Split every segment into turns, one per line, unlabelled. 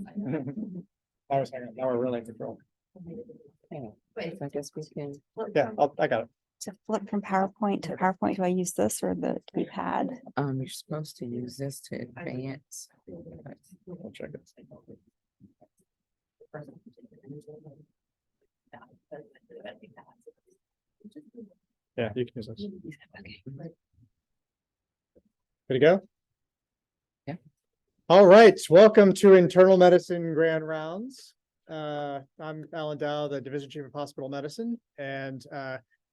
I was hanging. Now we're really in control.
Wait, I guess we can.
Yeah, I got it.
To flip from PowerPoint to PowerPoint, do I use this or the keypad?
You're supposed to use this to advance.
I'll check it. Yeah, you can use this. Good to go?
Yeah.
All right, welcome to Internal Medicine Grand Rounds. I'm Alan Dow, the Division Chief of Hospital Medicine, and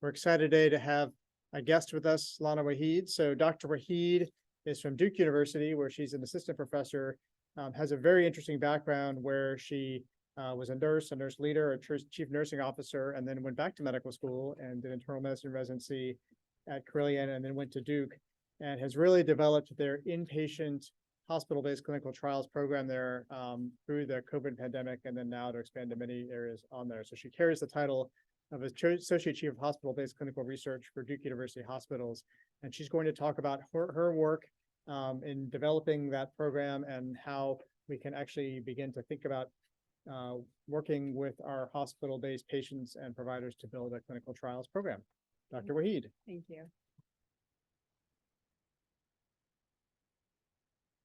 we're excited today to have a guest with us, Lana Wahid. So Dr. Wahid is from Duke University, where she's an assistant professor, has a very interesting background where she was a nurse leader, a chief nursing officer, and then went back to medical school and did internal medicine residency at Carilion, and then went to Duke, and has really developed their inpatient hospital-based clinical trials program there through the COVID pandemic, and then now to expand to many areas on there. So she carries the title of Associate Chief of Hospital-Based Clinical Research for Duke University Hospitals, and she's going to talk about her work in developing that program and how we can actually begin to think about working with our hospital-based patients and providers to build a clinical trials program. Dr. Wahid.
Thank you.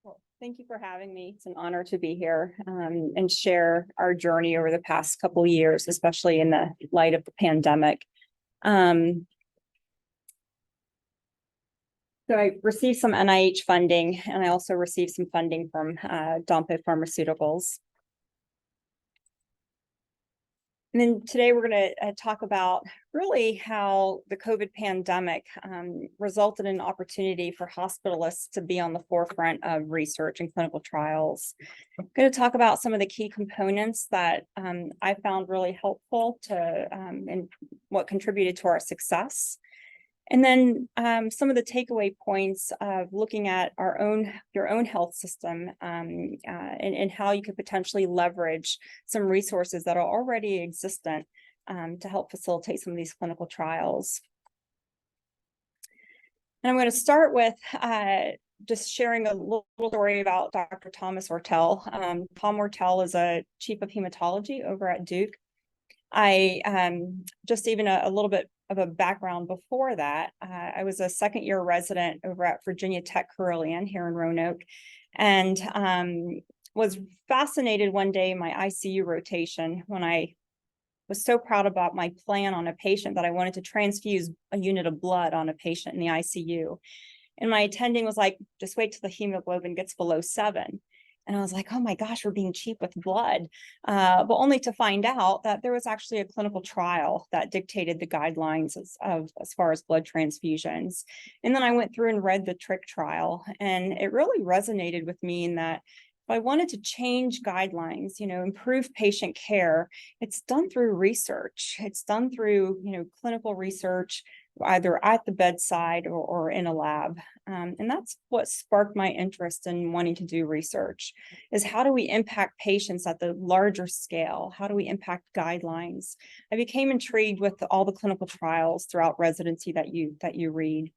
Well, thank you for having me. It's an honor to be here and share our journey over the past couple of years, especially in the light of the pandemic. So I received some NIH funding, and I also received some funding from Dompe Pharmaceuticals. And then today we're going to talk about really how the COVID pandemic resulted in an opportunity for hospitalists to be on the forefront of research and clinical trials. I'm going to talk about some of the key components that I found really helpful to and what contributed to our success. And then some of the takeaway points of looking at your own health system and how you could potentially leverage some resources that are already existent to help facilitate some of these clinical trials. And I'm going to start with just sharing a little story about Dr. Thomas Ortel. Tom Ortel is a chief of hematology over at Duke. I just even a little bit of a background before that. I was a second-year resident over at Virginia Tech Carilion here in Roanoke, and was fascinated one day in my ICU rotation when I was so proud about my plan on a patient that I wanted to transfuse a unit of blood on a patient in the ICU. And my attending was like, just wait till the hemoglobin gets below 7. And I was like, oh my gosh, we're being cheap with blood. But only to find out that there was actually a clinical trial that dictated the guidelines as far as blood transfusions. And then I went through and read the TRIC trial, and it really resonated with me in that if I wanted to change guidelines, improve patient care, it's done through research. It's done through, clinical research, either at the bedside or in a lab. And that's what sparked my interest in wanting to do research, is how do we impact patients at the larger scale? How do we impact guidelines? I became intrigued with all the clinical trials throughout residency that you read.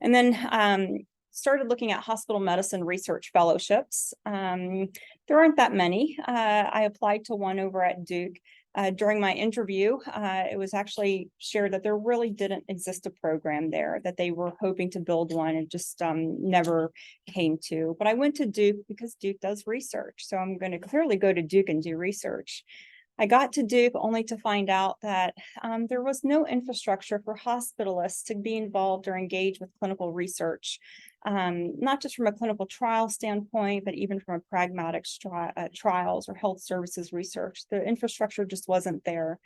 And then started looking at hospital medicine research fellowships. There aren't that many. I applied to one over at Duke. During my interview, it was actually shared that there really didn't exist a program there, that they were hoping to build one and just never came to. But I went to Duke because Duke does research. So I'm going to clearly go to Duke and do research. I got to Duke only to find out that there was no infrastructure for hospitalists to be involved or engage with clinical research, not just from a clinical trial standpoint, but even from a pragmatic trials or health services research. The infrastructure just wasn't there.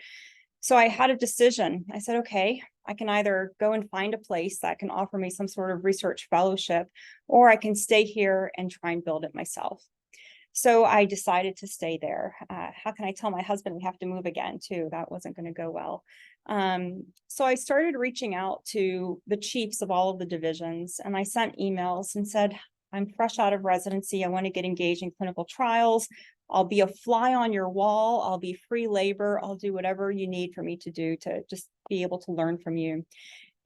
So I had a decision. I said, okay, I can either go and find a place that can offer me some sort of research fellowship, or I can stay here and try and build it myself. So I decided to stay there. How can I tell my husband we have to move again too? That wasn't going to go well. So I started reaching out to the chiefs of all of the divisions, and I sent emails and said, I'm fresh out of residency. I want to get engaged in clinical trials. I'll be a fly on your wall. I'll be free labor. I'll do whatever you need for me to do to just be able to learn from you.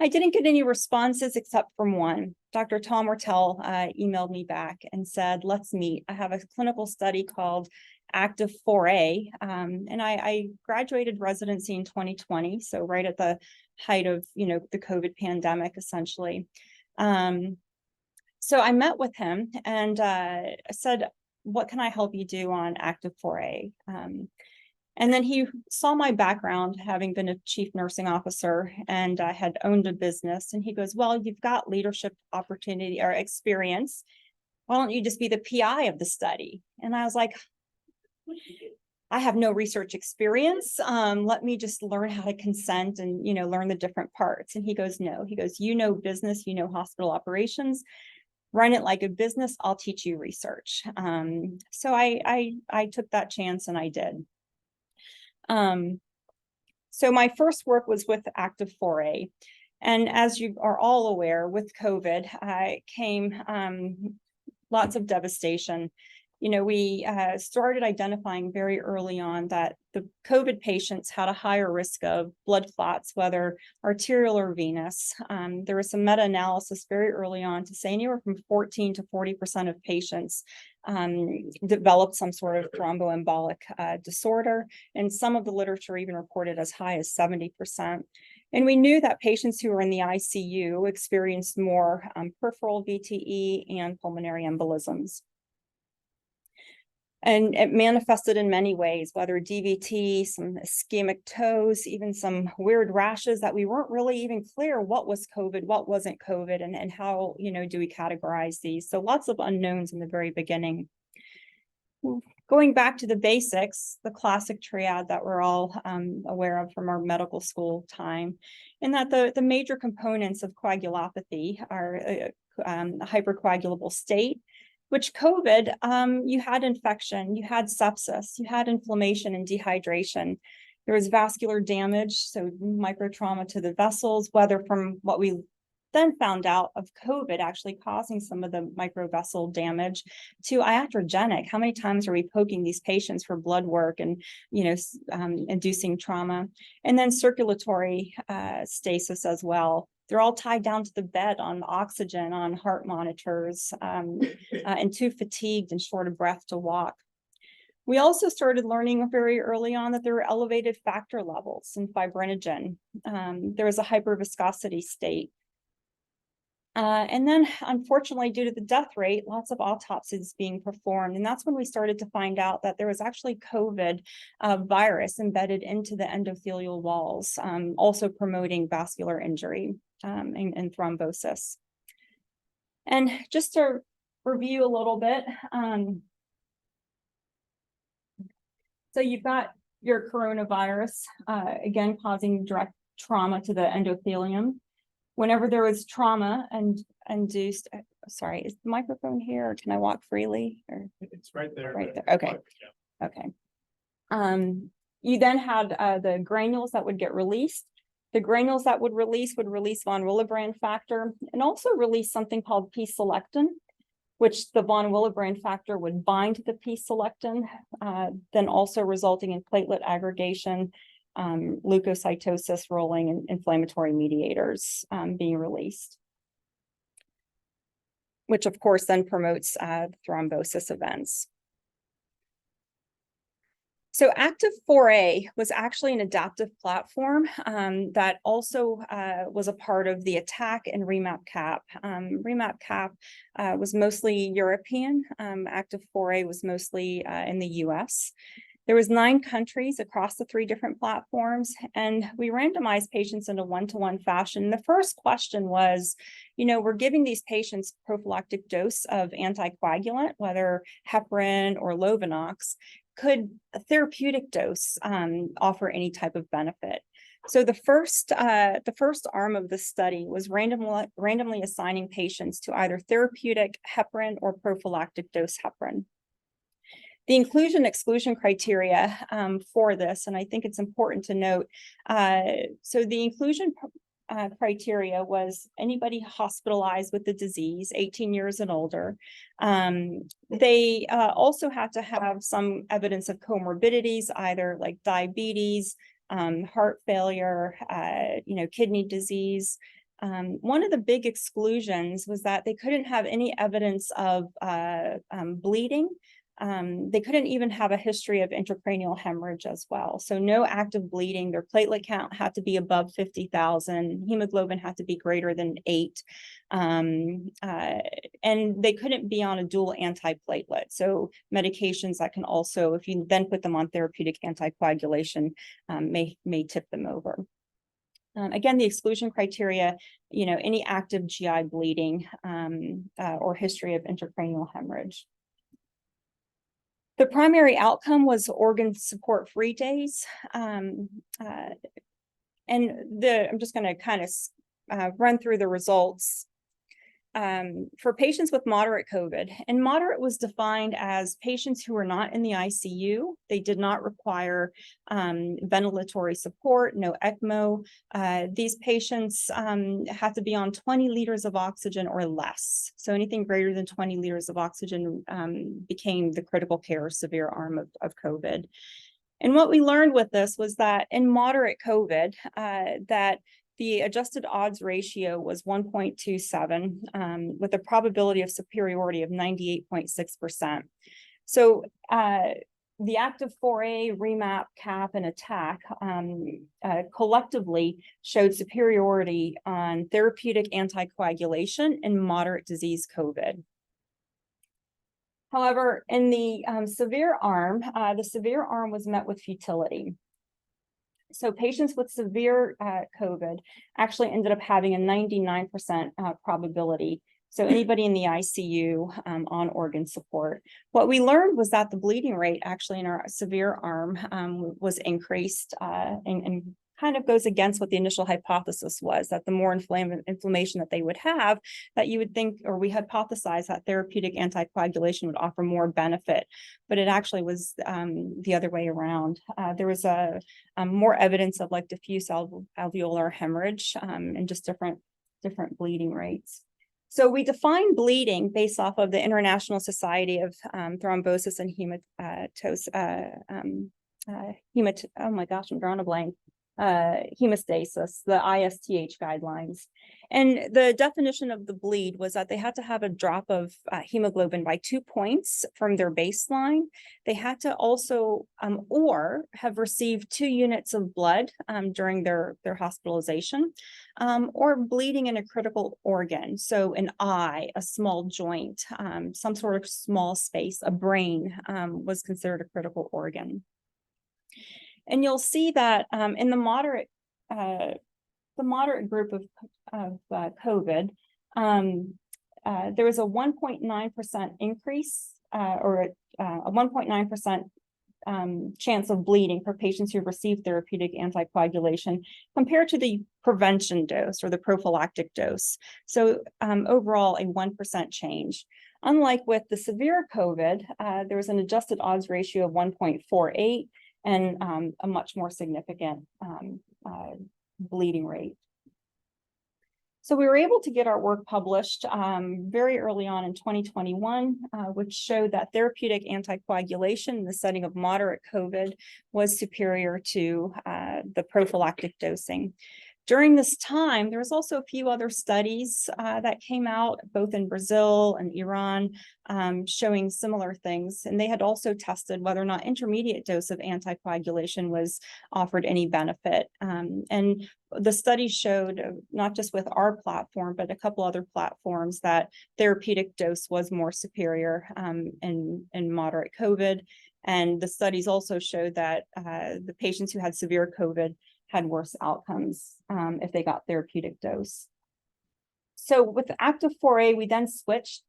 I didn't get any responses except from one. Dr. Tom Ortel emailed me back and said, let's meet. I have a clinical study called active 4A. And I graduated residency in 2020, so right at the height of, the COVID pandemic, essentially. So I met with him and I said, what can I help you do on active 4A? And then he saw my background, having been a chief nursing officer, and I had owned a business. And he goes, well, you've got leadership opportunity or experience. Why don't you just be the PI of the study? And I was like, I have no research experience. Let me just learn how to consent and, learn the different parts. And he goes, no, he goes, business, hospital operations, run it like a business. I'll teach you research. So I took that chance and I did. So my first work was with active 4A. And as you are all aware, with COVID came lots of devastation. We started identifying very early on that the COVID patients had a higher risk of blood clots, whether arterial or venous. There was some meta-analysis very early on to say anywhere from 14 to 40% of patients developed some sort of thromboembolic disorder. And some of the literature even reported as high as 70%. And we knew that patients who were in the ICU experienced more peripheral VTE and pulmonary embolisms. And it manifested in many ways, whether DVT, some ischemic toes, even some weird rashes that we weren't really even clear what was COVID, what wasn't COVID, and how, do we categorize these? So lots of unknowns in the very beginning. Going back to the basics, the classic triad that we're all aware of from our medical school time, and that the major components of coagulopathy are a hypercoagulable state, which COVID, you had infection, you had sepsis, you had inflammation and dehydration. There was vascular damage, so microtrauma to the vessels, whether from what we then found out of COVID actually causing some of the microvessel damage to iatrogenic. How many times are we poking these patients for blood work and, inducing trauma? And then circulatory stasis as well. They're all tied down to the bed on oxygen, on heart monitors, and too fatigued and short of breath to walk. We also started learning very early on that there were elevated factor levels in fibrinogen. There was a hyperviscosity state. And then, unfortunately, due to the death rate, lots of autopsies being performed. And that's when we started to find out that there was actually COVID virus embedded into the endothelial walls, also promoting vascular injury and thrombosis. And just to review a little bit, so you've got your coronavirus, again, causing direct trauma to the endothelium. Whenever there was trauma and induced, sorry, is the microphone here or can I walk freely? Or?
It's right there.
Right there. Okay. Okay. You then had the granules that would get released. The granules that would release von Willebrand factor and also release something called P-selectin, which the von Willebrand factor would bind to the P-selectin, then also resulting in platelet aggregation, leukocytosis rolling, and inflammatory mediators being released, which of course then promotes thrombosis events. So Active 4A was actually an adaptive platform that also was a part of the ATTACK and REMAP-CAP. REMAP-CAP was mostly European. Active 4A was mostly in the US. There was 9 countries across the 3 different platforms, and we randomized patients in a one-to-one fashion. The first question was, we're giving these patients prophylactic dose of anticoagulant, whether heparin or Lovenox. Could a therapeutic dose offer any type of benefit? So the first arm of the study was randomly assigning patients to either therapeutic heparin or prophylactic dose heparin. The inclusion-exclusion criteria for this, and I think it's important to note, so the inclusion criteria was anybody hospitalized with the disease, 18 years and older. They also had to have some evidence of comorbidities, either like diabetes, heart failure, kidney disease. One of the big exclusions was that they couldn't have any evidence of bleeding They couldn't even have a history of intracranial hemorrhage as well. So no active bleeding. Their platelet count had to be above 50,000. Hemoglobin had to be greater than 8. And they couldn't be on a dual antiplatelet. So medications that can also, if you then put them on therapeutic anticoagulation, may tip them over. Again, the exclusion criteria, any active GI bleeding or history of intracranial hemorrhage. The primary outcome was organ support free days. I'm just going to kind of run through the results. For patients with moderate COVID, and moderate was defined as patients who were not in the ICU. They did not require ventilatory support, no ECMO. These patients had to be on 20 liters of oxygen or less. So anything greater than 20 liters of oxygen became the critical care or severe arm of COVID. And what we learned with this was that in moderate COVID, that the adjusted odds ratio was 1.27 with a probability of superiority of 98.6%. So the active 4A, REMAP, CAP, and ATTACK collectively showed superiority on therapeutic anticoagulation in moderate disease COVID. However, in the severe arm was met with futility. So patients with severe COVID actually ended up having a 99% probability. So anybody in the ICU on organ support. What we learned was that the bleeding rate actually in our severe arm was increased and kind of goes against what the initial hypothesis was, that the more inflammation that they would have, that you would think, or we hypothesized that therapeutic anticoagulation would offer more benefit, but it actually was the other way around. There was more evidence of like diffuse alveolar hemorrhage and just different bleeding rates. So we define bleeding based off of the International Society of Thrombosis and oh my gosh, I'm drawing a blank. Hemostasis, the ISTH guidelines. And the definition of the bleed was that they had to have a drop of hemoglobin by 2 points from their baseline. They had to also or have received 2 units of blood during their hospitalization, or bleeding in a critical organ. So an eye, a small joint, some sort of small space, a brain was considered a critical organ. And you'll see that in the moderate group of COVID, there was a 1.9% increase or a 1.9% chance of bleeding for patients who received therapeutic anticoagulation compared to the prevention dose or the prophylactic dose. So overall, a 1% change. Unlike with the severe COVID, there was an adjusted odds ratio of 1.48. And a much more significant bleeding rate. So we were able to get our work published very early on in 2021, which showed that therapeutic anticoagulation in the setting of moderate COVID was superior to the prophylactic dosing. During this time, there was also a few other studies that came out, both in Brazil and Iran, showing similar things. And they had also tested whether or not intermediate dose of anticoagulation was offered any benefit. And the study showed, not just with our platform, but a couple other platforms, that therapeutic dose was more superior in moderate COVID. And the studies also showed that the patients who had severe COVID had worse outcomes if they got therapeutic dose. So with the active 4A, we then switched.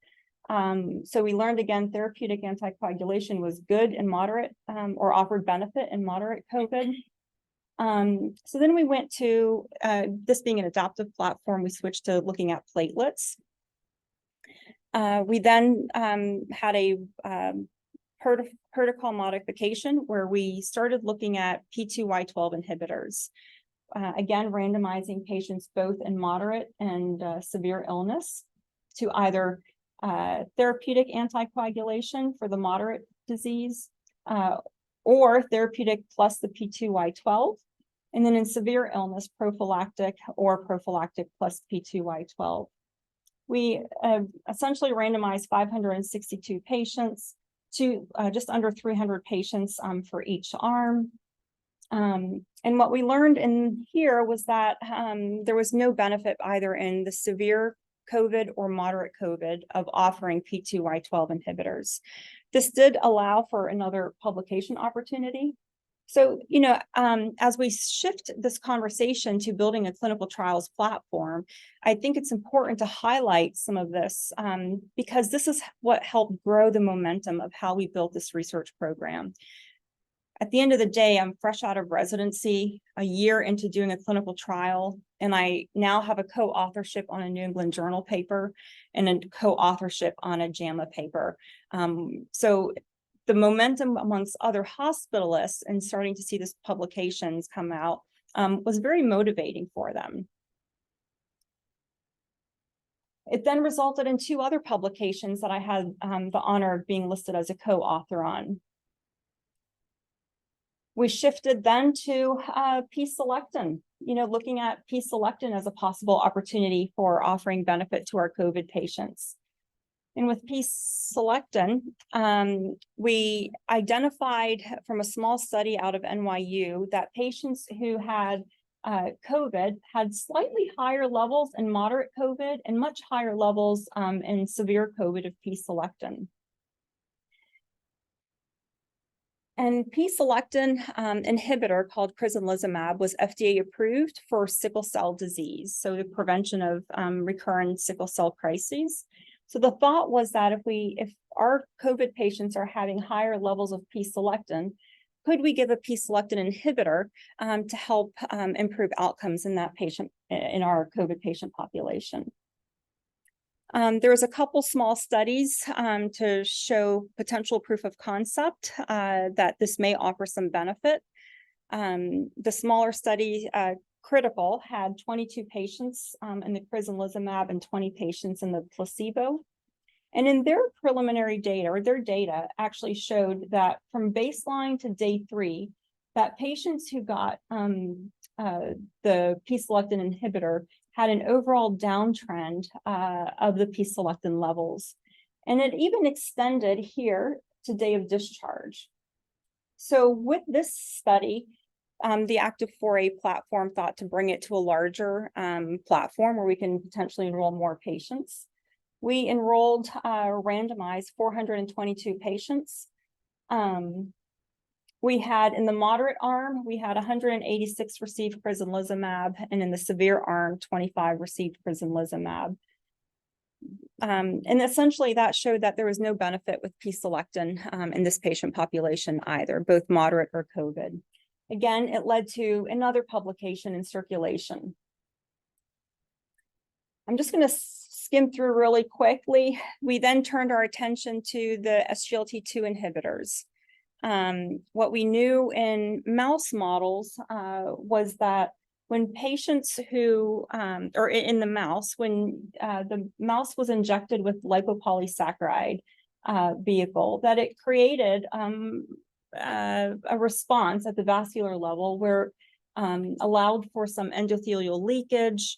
So we learned again, therapeutic anticoagulation was good in moderate or offered benefit in moderate COVID. So then we went to, this being an adaptive platform, we switched to looking at platelets. We then had a protocol modification where we started looking at P2Y12 inhibitors. Again, randomizing patients both in moderate and severe illness to either therapeutic anticoagulation for the moderate disease or therapeutic plus the P2Y12. And then in severe illness, prophylactic or prophylactic plus P2Y12. We essentially randomized 562 patients. just under 300 patients for each arm. And what we learned in here was that there was no benefit either in the severe COVID or moderate COVID of offering P2Y12 inhibitors. This did allow for another publication opportunity. So, as we shift this conversation to building a clinical trials platform, I think it's important to highlight some of this because this is what helped grow the momentum of how we built this research program. At the end of the day, I'm fresh out of residency, a year into doing a clinical trial, and I now have a co-authorship on a New England Journal paper and a co-authorship on a JAMA paper. So the momentum amongst other hospitalists and starting to see these publications come out was very motivating for them. It then resulted in 2 other publications that I had the honor of being listed as a co-author on. We shifted then to P-selectin, looking at P-selectin as a possible opportunity for offering benefit to our COVID patients. And with P-selectin, we identified from a small study out of NYU that patients who had COVID had slightly higher levels in moderate COVID and much higher levels in severe COVID of P-selectin. And P-selectin inhibitor called crizanlizumab was FDA approved for sickle cell disease, so the prevention of recurrent sickle cell crises. So the thought was that if our COVID patients are having higher levels of P-selectin, could we give a P-selectin inhibitor to help improve outcomes in that patient, in our COVID patient population? There was a couple small studies to show potential proof of concept that this may offer some benefit. The smaller study, Critical, had 22 patients in the crizanlizumab and 20 patients in the placebo. And in their preliminary data, or their data actually showed that from baseline to day 3, that patients who got the P-selectin inhibitor had an overall downtrend of the P-selectin levels. And it even extended here to day of discharge. So with this study, the Active 4A platform thought to bring it to a larger platform where we can potentially enroll more patients. We enrolled randomized 422 patients. We had in the moderate arm, we had 186 received crizanlizumab, and in the severe arm, 25 received crizanlizumab. And essentially that showed that there was no benefit with P-selectin in this patient population either, both moderate or COVID. Again, it led to another publication in Circulation. I'm just going to skim through really quickly. We then turned our attention to the SGLT2 inhibitors. What we knew in mouse models was that when patients who, or in the mouse, when the mouse was injected with lipopolysaccharide vehicle, that it created a response at the vascular level where allowed for some endothelial leakage,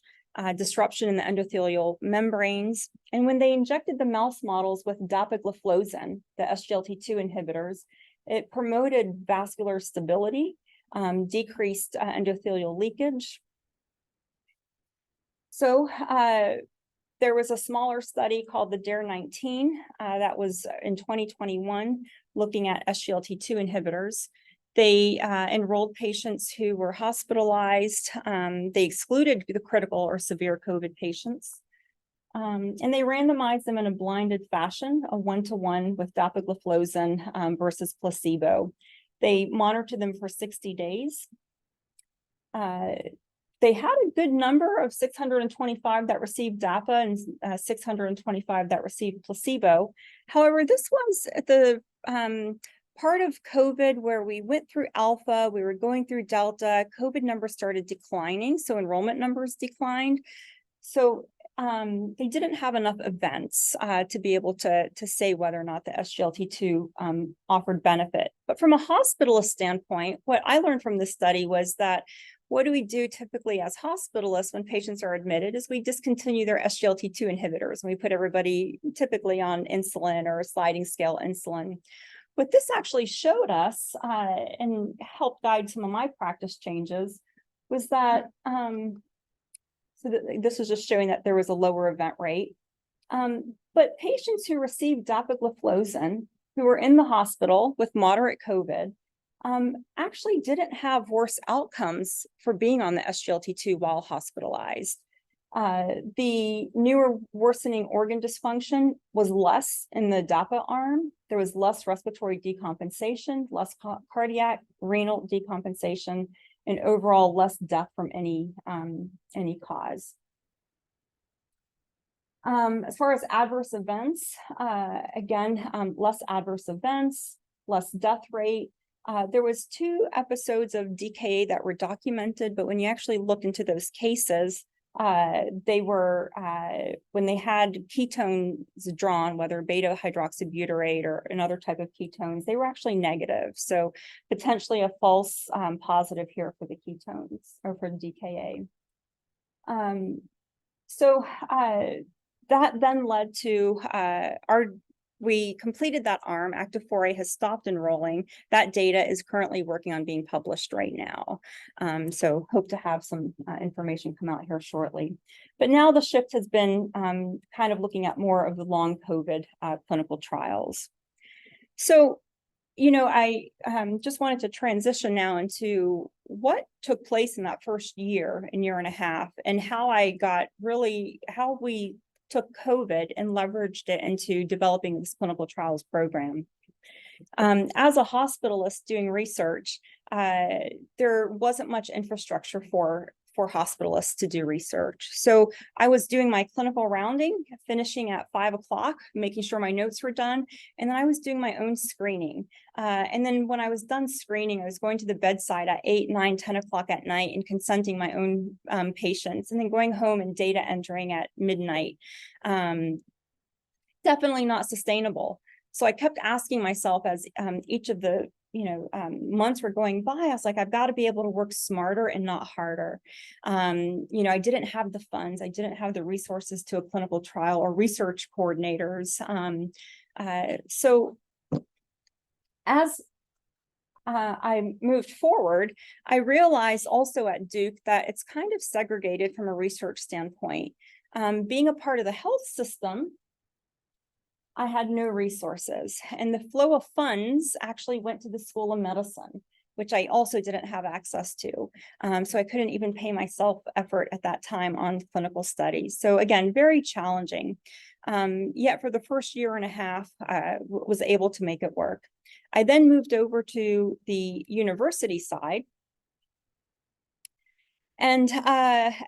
disruption in the endothelial membranes. And when they injected the mouse models with dapagliflozin, the SGLT2 inhibitors, it promoted vascular stability, decreased endothelial leakage. So there was a smaller study called the DARE-19 that was in 2021 looking at SGLT2 inhibitors. They enrolled patients who were hospitalized. They excluded the critical or severe COVID patients. And they randomized them in a blinded fashion, a 1-to-1 with dapagliflozin versus placebo. They monitored them for 60 days. They had a good number of 625 that received DAPA and 625 that received placebo. However, this was the part of COVID where we went through Alpha, we were going through Delta, COVID numbers started declining, so enrollment numbers declined. So they didn't have enough events to be able to say whether or not the SGLT2 offered benefit. But from a hospitalist standpoint, what I learned from this study was that what do we do typically as hospitalists when patients are admitted is we discontinue their SGLT2 inhibitors and we put everybody typically on insulin or a sliding scale insulin. What this actually showed us and helped guide some of my practice changes was that, this is just showing that there was a lower event rate. But patients who received dapagliflozin, who were in the hospital with moderate COVID, actually didn't have worse outcomes for being on the SGLT2 while hospitalized. The newer worsening organ dysfunction was less in the DAPA arm. There was less respiratory decompensation, less cardiac, renal decompensation, and overall less death from any cause. As far as adverse events, again, less adverse events, less death rate. There was 2 episodes of DKA that were documented, but when you actually looked into those cases, they were when they had ketones drawn, whether beta hydroxybutyrate or another type of ketones, they were actually negative. So potentially a false positive here for the ketones or for DKA. That then led to we completed that arm. Active 4A has stopped enrolling. That data is currently working on being published right now. So hope to have some information come out here shortly. But now the shift has been kind of looking at more of the long COVID clinical trials. So, I just wanted to transition now into what took place in that first year and year and a half, and how we took COVID and leveraged it into developing this clinical trials program. As a hospitalist doing research, there wasn't much infrastructure for hospitalists to do research. So I was doing my clinical rounding, finishing at 5 o'clock, making sure my notes were done. And then I was doing my own screening. And then when I was done screening, I was going to the bedside at 8, 9, 10 o'clock at night and consenting my own patients, and then going home and data entering at midnight. Definitely not sustainable. So I kept asking myself as each of the months were going by, I was like, I've got to be able to work smarter and not harder. I didn't have the funds. I didn't have the resources to a clinical trial or research coordinators. So as I moved forward, I realized also at Duke that it's kind of segregated from a research standpoint. Being a part of the health system, I had no resources, and the flow of funds actually went to the School of Medicine, which I also didn't have access to. So I couldn't even pay myself effort at that time on clinical studies. So again, very challenging. Yet for the first year and a half, I was able to make it work. I then moved over to the university side. And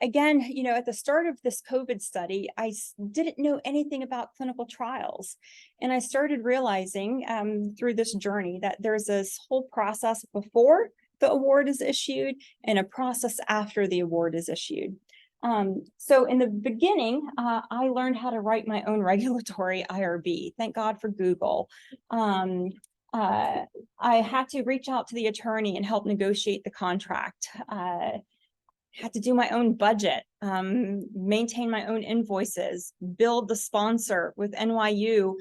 again, at the start of this COVID study, I didn't know anything about clinical trials. And I started realizing through this journey that there's this whole process before the award is issued and a process after the award is issued. So in the beginning, I learned how to write my own regulatory IRB. Thank God for Google. I had to reach out to the attorney and help negotiate the contract. Had to do my own budget, maintain my own invoices, build the sponsor with NYU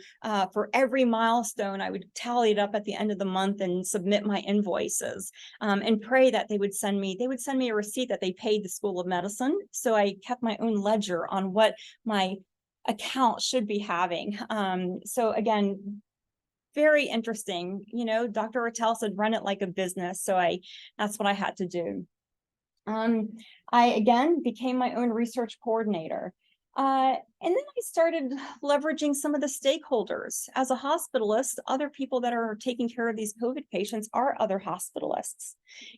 for every milestone. I would tally it up at the end of the month and submit my invoices and pray that they would send me a receipt that they paid the School of Medicine. So I kept my own ledger on what my account should be having. So again, very interesting. Dr. Rattel said, run it like a business. So that's what I had to do. I again became my own research coordinator. And then I started leveraging some of the stakeholders. As a hospitalist, other people that are taking care of these COVID patients are other hospitalists.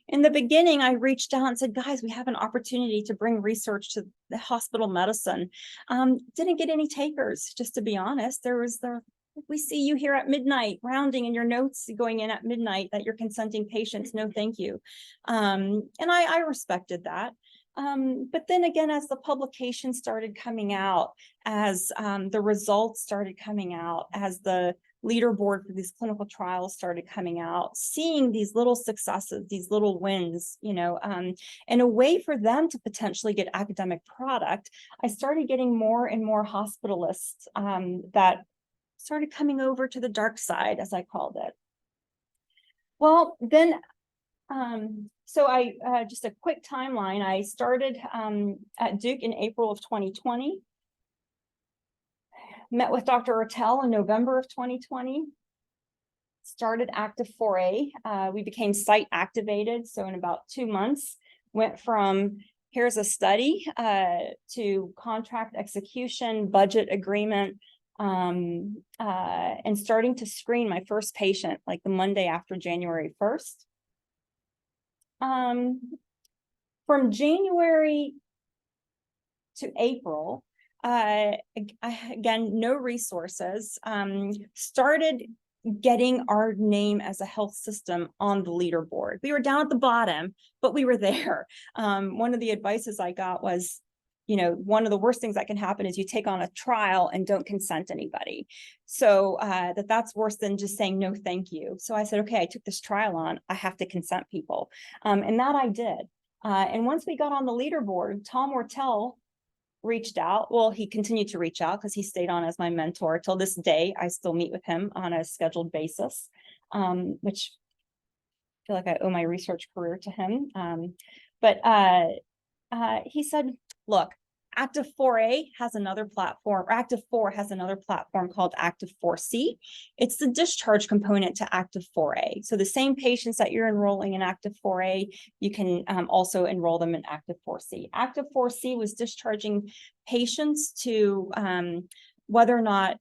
In the beginning, I reached out and said, guys, we have an opportunity to bring research to the hospital medicine. Didn't get any takers, just to be honest. We see you here at midnight rounding in your notes going in at midnight that you're consenting patients. No, thank you. And I respected that. But then again, as the publications started coming out, as the results started coming out, as the leaderboard for these clinical trials started coming out, seeing these little successes, these little wins, and a way for them to potentially get academic product, I started getting more and more hospitalists that started coming over to the dark side, as I called it. Well, then, so just a quick timeline. I started at Duke in April of 2020. Met with Dr. Ortel in November of 2020. Started active 4A. We became site activated. So in about 2 months, went from here's a study to contract execution, budget agreement, and starting to screen my first patient like the Monday after January 1st. From January to April, again, no resources, started getting our name as a health system on the leaderboard. We were down at the bottom, but we were there. One of the advices I got was, you know, one of the worst things that can happen is you take on a trial and don't consent anybody. So that's worse than just saying no, thank you. So I said, okay, I took this trial on, I have to consent people. And that I did. And once we got on the leaderboard, Tom Ortel reached out. Well, he continued to reach out because he stayed on as my mentor till this day. I still meet with him on a scheduled basis, which I feel like I owe my research career to him. But he said, look, Active 4A has another platform, or Active 4 has another platform called Active 4C. It's the discharge component to Active 4A. So the same patients that you're enrolling in Active 4A, you can also enroll them in Active 4C. Active 4C was discharging patients to whether or not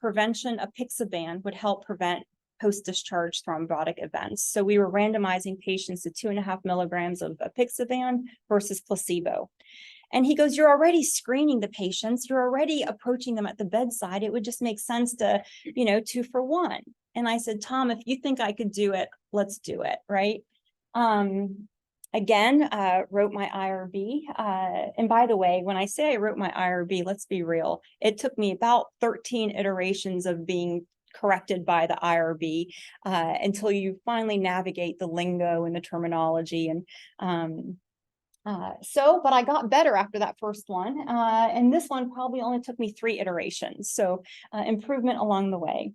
prevention of apixaban would help prevent post-discharge thrombotic events. So we were randomizing patients to 2.5 milligrams of apixaban versus placebo. And he goes, you're already screening the patients. You're already approaching them at the bedside. It would just make sense to, you know, 2 for 1. And I said, Tom, if you think I could do it, let's do it, right? Again, wrote my IRB. And by the way, when I say I wrote my IRB, let's be real. It took me about 13 iterations of being corrected by the IRB until you finally navigate the lingo and the terminology. And but I got better after that first one. And this one probably only took me 3 iterations. So improvement along the way.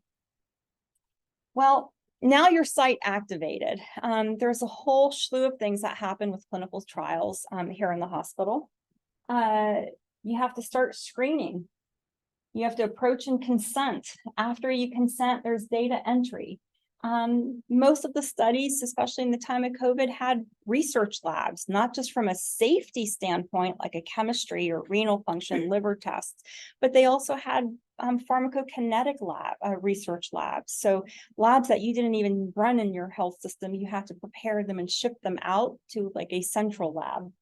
Well, now you're site activated. There's a whole slew of things that happen with clinical trials here in the hospital. You have to start screening. You have to approach and consent. After you consent, there's data entry. Most of the studies, especially in the time of COVID, had research labs, not just from a safety standpoint, like a chemistry or renal function, liver tests, but they also had pharmacokinetic lab, research labs. So labs that you didn't even run in your health system, you had to prepare them and ship them out to like a central lab.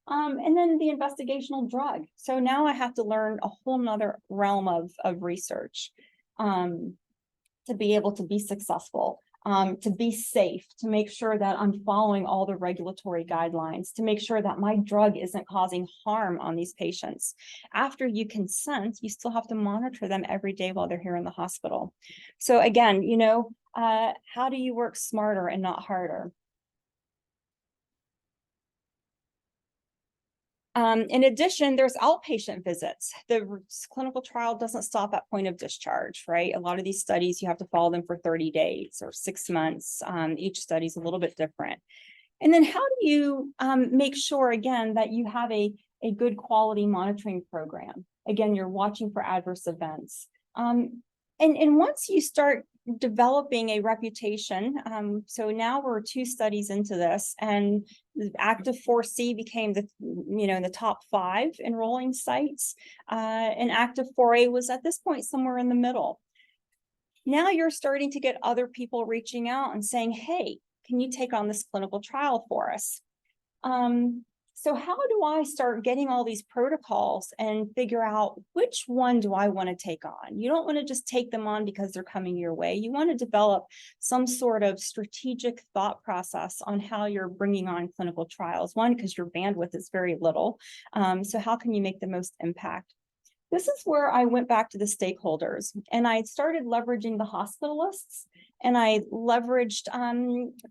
And then the investigational drug. So now I have to learn a whole nother realm of research to be able to be successful, to be safe, to make sure that I'm following all the regulatory guidelines, to make sure that my drug isn't causing harm on these patients. After you consent, you still have to monitor them every day while they're here in the hospital. So again, you know, how do you work smarter and not harder? In addition, there's outpatient visits. The clinical trial doesn't stop at point of discharge, right? A lot of these studies, you have to follow them for 30 days or 6 months. Each study is a little bit different. And then how do you make sure, again, that you have a good quality monitoring program? Again, you're watching for adverse events. And once you start developing a reputation, so now we're 2 studies into this, and Active 4C became the, you know, in the top 5 enrolling sites, and Active 4A was at this point somewhere in the middle. Now you're starting to get other people reaching out and saying, hey, can you take on this clinical trial for us? So how do I start getting all these protocols and figure out which one do I want to take on? You don't want to just take them on because they're coming your way. You want to develop some sort of strategic thought process on how you're bringing on clinical trials. One, because your bandwidth is very little. So how can you make the most impact? This is where I went back to the stakeholders and I started leveraging the hospitalists And I leveraged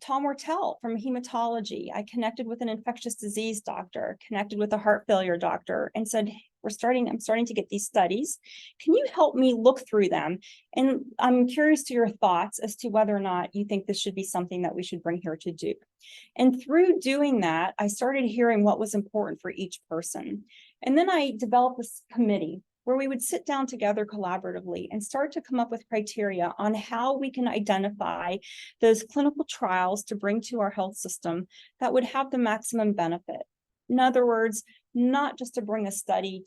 Tom Wortell from hematology. I connected with an infectious disease doctor, connected with a heart failure doctor, and said, I'm starting to get these studies. Can you help me look through them? And I'm curious to your thoughts as to whether or not you think this should be something that we should bring here to Duke. And through doing that, I started hearing what was important for each person. And then I developed this committee where we would sit down together collaboratively and start to come up with criteria on how we can identify those clinical trials to bring to our health system that would have the maximum benefit. In other words, not just to bring a study,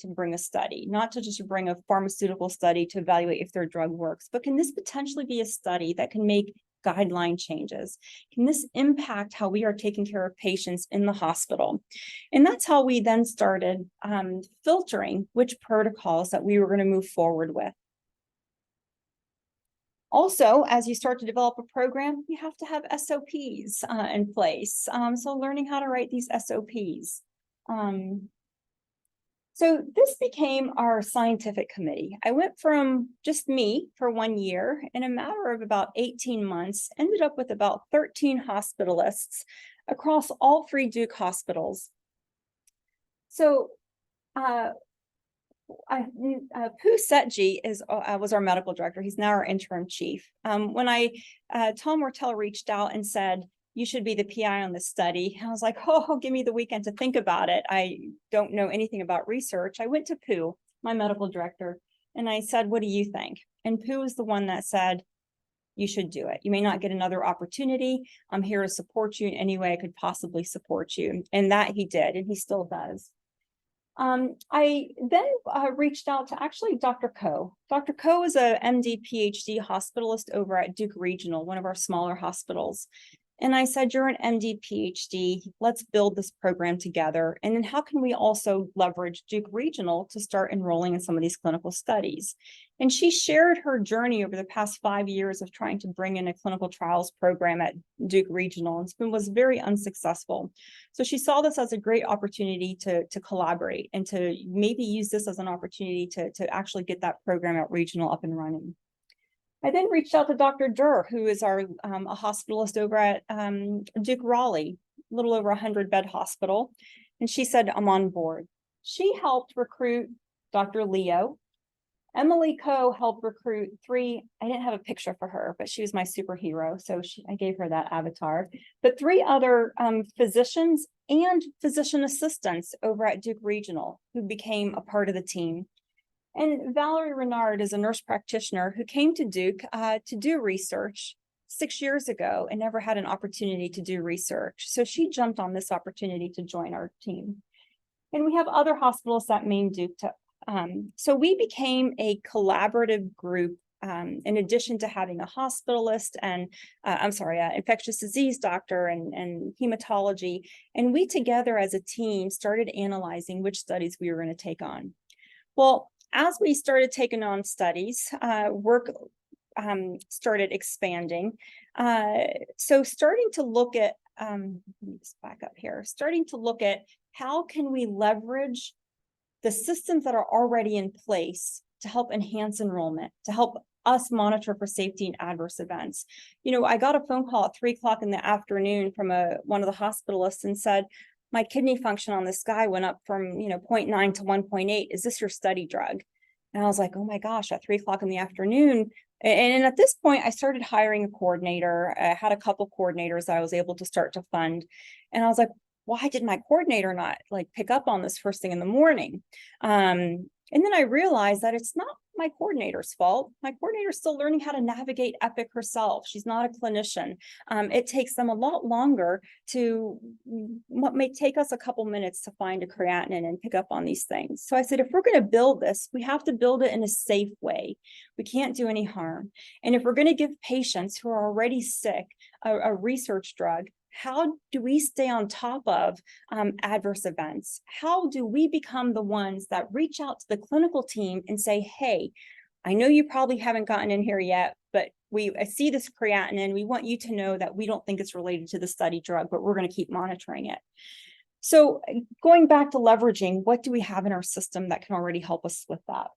not to just bring a pharmaceutical study to evaluate if their drug works, but can this potentially be a study that can make guideline changes? Can this impact how we are taking care of patients in the hospital? And that's how we then started filtering which protocols that we were going to move forward with. Also, as you start to develop a program, you have to have SOPs in place. So learning how to write these SOPs. So this became our scientific committee. I went from just me for 1 year, in a matter of about 18 months, ended up with about 13 hospitalists across all 3 Duke hospitals. So Pooh Setji was our medical director. He's now our interim chief. When Tom Wortell reached out and said, you should be the PI on this study, I was like, oh, give me the weekend to think about it. I don't know anything about research. I went to Pooh, my medical director, and I said, what do you think? And Pooh was the one that said, you should do it. You may not get another opportunity. I'm here to support you in any way I could possibly support you. And that he did, and he still does. I then reached out to actually Dr. Coe. Dr. Coe is a MD, PhD hospitalist over at Duke Regional, one of our smaller hospitals. And I said, you're an MD, PhD, let's build this program together. And then how can we also leverage Duke Regional to start enrolling in some of these clinical studies? And she shared her journey over the past 5 years of trying to bring in a clinical trials program at Duke Regional, and was very unsuccessful. So she saw this as a great opportunity to collaborate and to maybe use this as an opportunity to actually get that program at Regional up and running. I then reached out to Dr. Durr, who is our a hospitalist over at Duke Raleigh, a little over 100-bed hospital. And she said, I'm on board. She helped recruit Dr. Leo. Emily Coe helped recruit 3, I didn't have a picture for her, but she was my superhero. So I gave her that avatar. But 3 other physicians and physician assistants over at Duke Regional who became a part of the team. And Valerie Renard is a nurse practitioner who came to Duke to do research 6 years ago and never had an opportunity to do research. So she jumped on this opportunity to join our team. And we have other hospitals that main Duke. So we became a collaborative group in addition to having a hospitalist and, infectious disease doctor and hematology. And we together as a team started analyzing which studies we were going to take on. Well, as we started taking on studies, work started expanding. So starting to look at, let me just back up here, starting to look at how can we leverage the systems that are already in place to help enhance enrollment, to help us monitor for safety and adverse events. You know, I got a phone call at 3 o'clock in the afternoon from one of the hospitalists and said, my kidney function on this guy went up from, 0.9 to 1.8. Is this your study drug? And I was like, oh my gosh, at 3 o'clock in the afternoon. And at this point, I started hiring a coordinator. I had a couple coordinators that I was able to start to fund. And I was like, why did my coordinator not pick up on this first thing in the morning? And then I realized that it's not my coordinator's fault. My coordinator is still learning how to navigate Epic herself. She's not a clinician. It takes them a lot longer to what may take us a couple minutes to find a creatinine and pick up on these things. So I said, if we're going to build this, we have to build it in a safe way. We can't do any harm. And if we're going to give patients who are already sick a research drug, how do we stay on top of adverse events? How do we become the ones that reach out to the clinical team and say, hey, I know you probably haven't gotten in here yet, but I see this creatinine. We want you to know that we don't think it's related to the study drug, but we're going to keep monitoring it. So going back to leveraging, what do we have in our system that can already help us with that?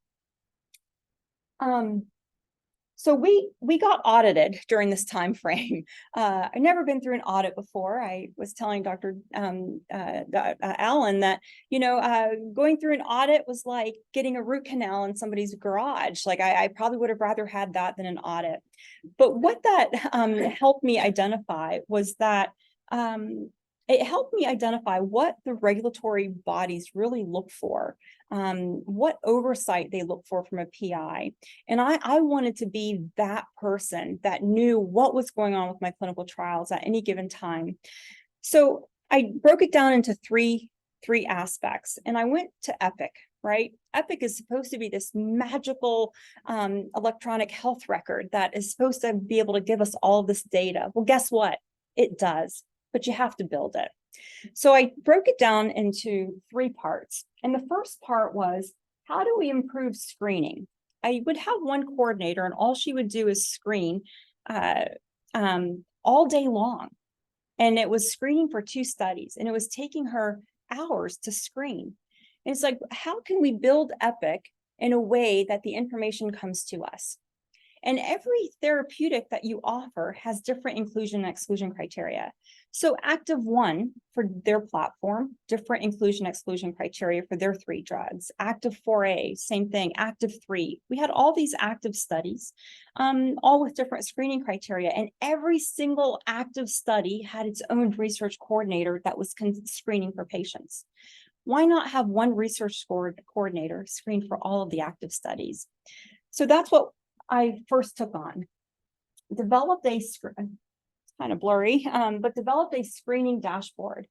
So we got audited during this time frame. I've never been through an audit before. I was telling Dr. Allen that, going through an audit was like getting a root canal in somebody's garage. Like I probably would have rather had that than an audit. But what that helped me identify was that it helped me identify what the regulatory bodies really look for, what oversight they look for from a PI. And I wanted to be that person that knew what was going on with my clinical trials at any given time. So I broke it down into three aspects, and I went to Epic, right? Epic is supposed to be this magical electronic health record that is supposed to be able to give us all this data. Well, guess what? It does, but you have to build it. So I broke it down into 3 parts. And the first part was, how do we improve screening? I would have one coordinator, and all she would do is screen all day long. And it was screening for 2 studies, and it was taking her hours to screen. And it's like, how can we build Epic in a way that the information comes to us? And every therapeutic that you offer has different inclusion and exclusion criteria. So Active 1 for their platform, different inclusion exclusion criteria for their 3 drugs. Active 4A, same thing. Active 3. We had all these active studies, all with different screening criteria. And every single active study had its own research coordinator that was screening for patients. Why not have one research coordinator screen for all of the active studies? So that's what I first took on. Developed a kind of blurry, but developed a screening dashboard.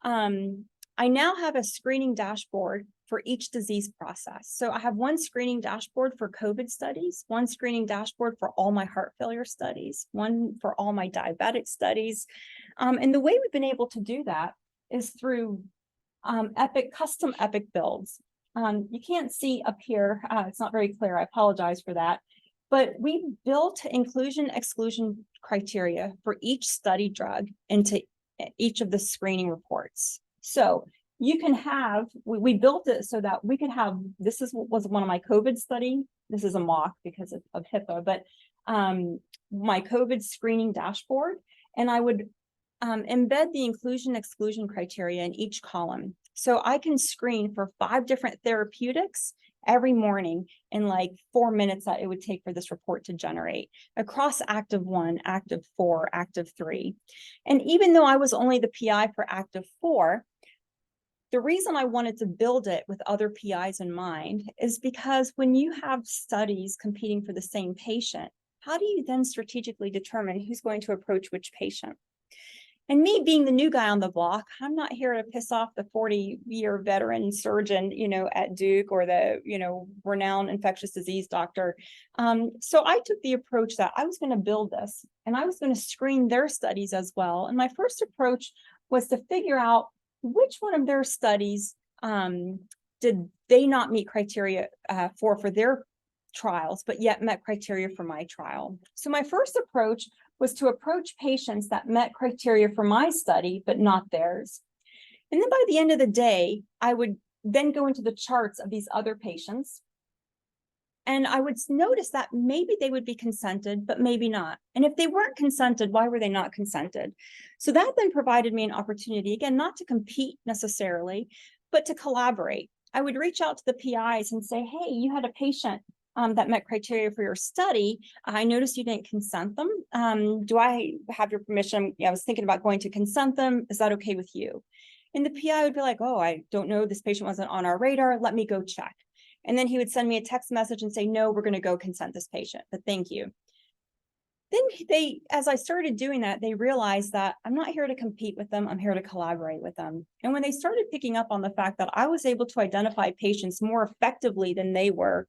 I now have a screening dashboard for each disease process. So I have one screening dashboard for COVID studies, one screening dashboard for all my heart failure studies, one for all my diabetic studies. And the way we've been able to do that is through custom Epic builds. You can't see up here, it's not very clear, I apologize for that. But we built inclusion exclusion criteria for each study drug into each of the screening reports. So you can have, we built it so that we could have, this was one of my COVID study. This is a mock because of HIPAA, but my COVID screening dashboard, and I would embed the inclusion exclusion criteria in each column. So I can screen for 5 different therapeutics every morning in like 4 minutes that it would take for this report to generate across Active 1, Active 4, Active 3. And even though I was only the PI for Active 4, the reason I wanted to build it with other PIs in mind is because when you have studies competing for the same patient, how do you then strategically determine who's going to approach which patient? And me being the new guy on the block, I'm not here to piss off the 40-year veteran surgeon, at Duke, or the, renowned infectious disease doctor. So I took the approach that I was going to build this, and I was going to screen their studies as well. And my first approach was to figure out which one of their studies did they not meet criteria for their trials, but yet met criteria for my trial. So my first approach was to approach patients that met criteria for my study, but not theirs. And then by the end of the day, I would then go into the charts of these other patients. And I would notice that maybe they would be consented, but maybe not. And if they weren't consented, why were they not consented? So that then provided me an opportunity, again, not to compete necessarily, but to collaborate. I would reach out to the PIs and say, hey, you had a patient that met criteria for your study. I noticed you didn't consent them. Do I have your permission? I was thinking about going to consent them. Is that okay with you? And the PI would be like, oh, I don't know. This patient wasn't on our radar. Let me go check. And then he would send me a text message and say, no, we're going to go consent this patient, but thank you. Then as I started doing that, they realized that I'm not here to compete with them. I'm here to collaborate with them. And when they started picking up on the fact that I was able to identify patients more effectively than they were,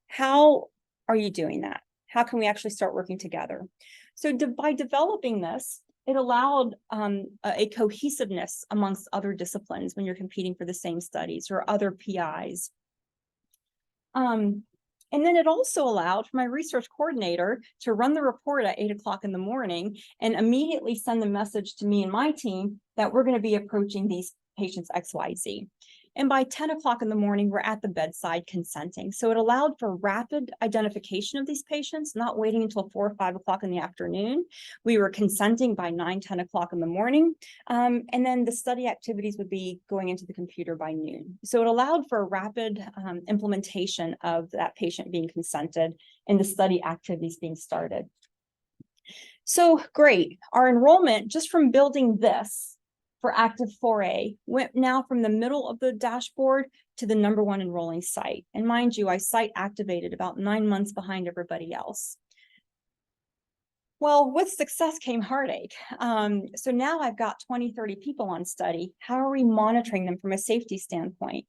how are you doing that? How can we actually start working together? So by developing this, it allowed a cohesiveness amongst other disciplines when you're competing for the same studies or other PIs. And then it also allowed my research coordinator to run the report at 8 o'clock in the morning and immediately send the message to me and my team that we're going to be approaching these patients XYZ. And by 10 o'clock in the morning, we're at the bedside consenting. So it allowed for rapid identification of these patients, not waiting until 4 or 5 o'clock in the afternoon. We were consenting by 9, 10 o'clock in the morning. And then the study activities would be going into the computer by noon. So it allowed for a rapid implementation of that patient being consented and the study activities being started. So great. Our enrollment just from building this for Active 4A went now from the middle of the dashboard to the #1 enrolling site. And mind you, I site activated about 9 months behind everybody else. Well, with success came heartache. So now I've got 20, 30 people on study. How are we monitoring them from a safety standpoint?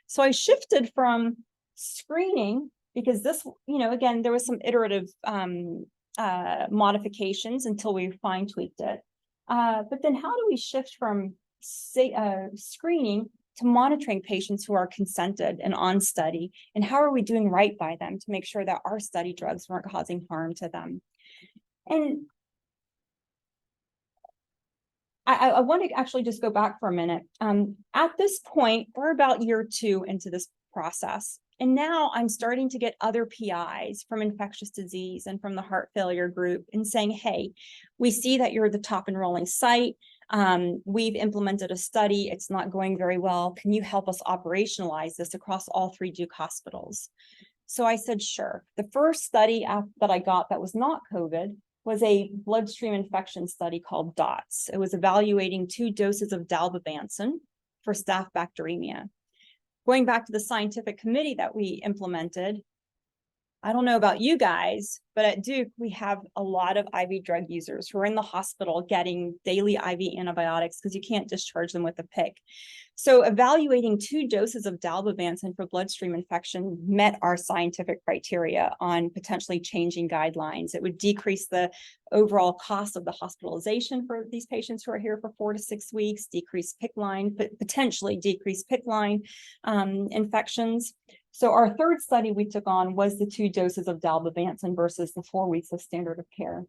So I shifted from screening because this, again, there was some iterative modifications until we fine tweaked it. But then how do we shift from screening to monitoring patients who are consented and on study? And how are we doing right by them to make sure that our study drugs weren't causing harm to them? And I want to actually just go back for a minute. At this point, we're about year 2 into this process. And now I'm starting to get other PIs from infectious disease and from the heart failure group and saying, hey, we see that you're the top enrolling site. We've implemented a study. It's not going very well. Can you help us operationalize this across all 3 Duke hospitals? So I said, sure. The first study that I got that was not COVID was a bloodstream infection study called DOTS. It was evaluating 2 doses of dalbavancin for staph bacteremia. Going back to the scientific committee that we implemented, I don't know about you guys, but at Duke, we have a lot of IV drug users who are in the hospital getting daily IV antibiotics because you can't discharge them with a PIC. So evaluating 2 doses of dalbavancin for bloodstream infection met our scientific criteria on potentially changing guidelines. It would decrease the overall cost of the hospitalization for these patients who are here for 4 to 6 weeks, decrease PIC line, but potentially decrease PIC line infections. So our third study we took on was the 2 doses of dalbavancin versus the 4 weeks of standard of care.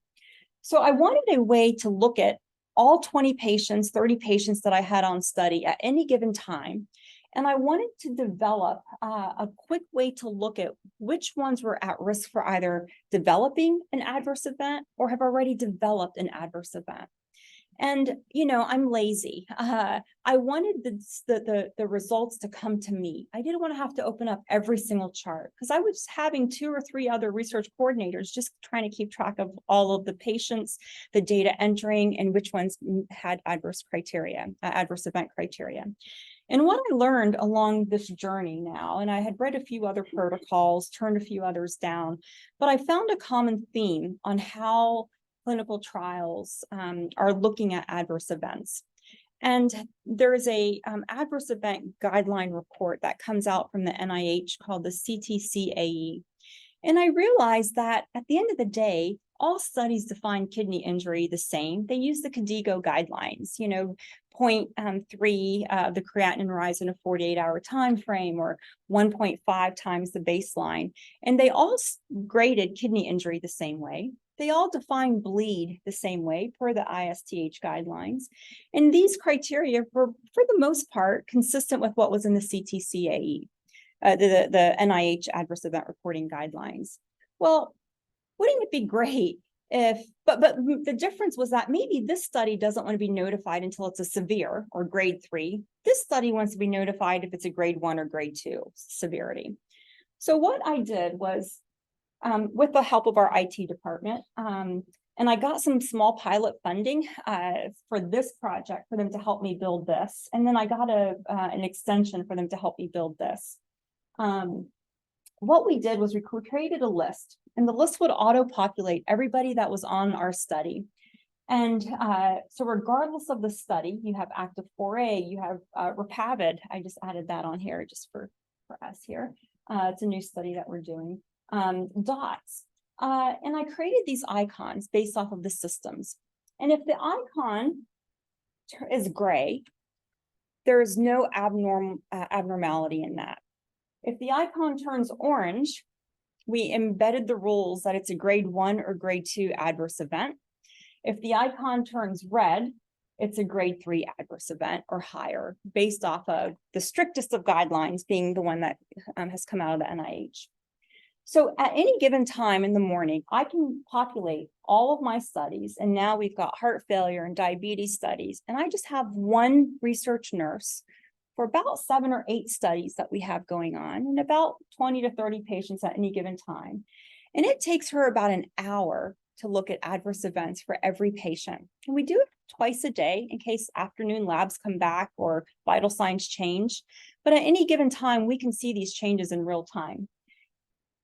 So I wanted a way to look at all 20 patients, 30 patients that I had on study at any given time. And I wanted to develop a quick way to look at which ones were at risk for either developing an adverse event or have already developed an adverse event. And, I'm lazy. I wanted the results to come to me. I didn't want to have to open up every single chart because I was having 2 or 3 other research coordinators just trying to keep track of all of the patients, the data entering, and which ones had adverse event criteria. And what I learned along this journey now, and I had read a few other protocols, turned a few others down, but I found a common theme on how clinical trials are looking at adverse events. And there is a adverse event guideline report that comes out from the NIH called the CTCAE. And I realized that at the end of the day, all studies define kidney injury the same. They use the KDIGO guidelines, 0.3 the creatinine rise in a 48-hour time frame, or 1.5 times the baseline. And they all graded kidney injury the same way. They all define bleed the same way per the ISTH guidelines. And these criteria were, for the most part, consistent with what was in the CTCAE, the NIH adverse event reporting guidelines. Well, wouldn't it be great if, but the difference was that maybe this study doesn't want to be notified until it's a severe or grade 3. This study wants to be notified if it's a grade 1 or grade 2 severity. So what I did was, with the help of our IT department, and I got some small pilot funding for this project for them to help me build this. And then I got an extension for them to help me build this. What we did was we created a list, and the list would auto-populate everybody that was on our study. And so regardless of the study, you have Active 4A, you have Repavid. I just added that on here just for us here. It's a new study that we're doing. DOTS. And I created these icons based off of the systems. And if the icon is gray, there is no abnormality in that. If the icon turns orange, we embedded the rules that it's a grade 1 or grade 2 adverse event. If the icon turns red, it's a grade 3 adverse event or higher, based off of the strictest of guidelines being the one that has come out of the NIH. So at any given time in the morning, I can populate all of my studies, and now we've got heart failure and diabetes studies, and I just have one research nurse for about 7 or 8 studies that we have going on, and about 20 to 30 patients at any given time. And it takes her about an hour to look at adverse events for every patient. And we do it twice a day in case afternoon labs come back or vital signs change. But at any given time, we can see these changes in real time.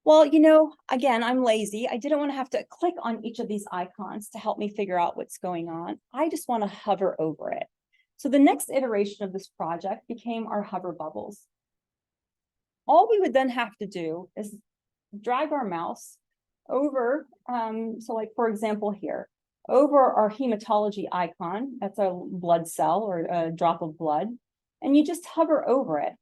Well, you know, again, I'm lazy. I didn't want to have to click on each of these icons to help me figure out what's going on. I just want to hover over it. So the next iteration of this project became our hover bubbles. All we would then have to do is drag our mouse over, so like, for example, here, over our hematology icon, that's a blood cell or a drop of blood, and you just hover over it.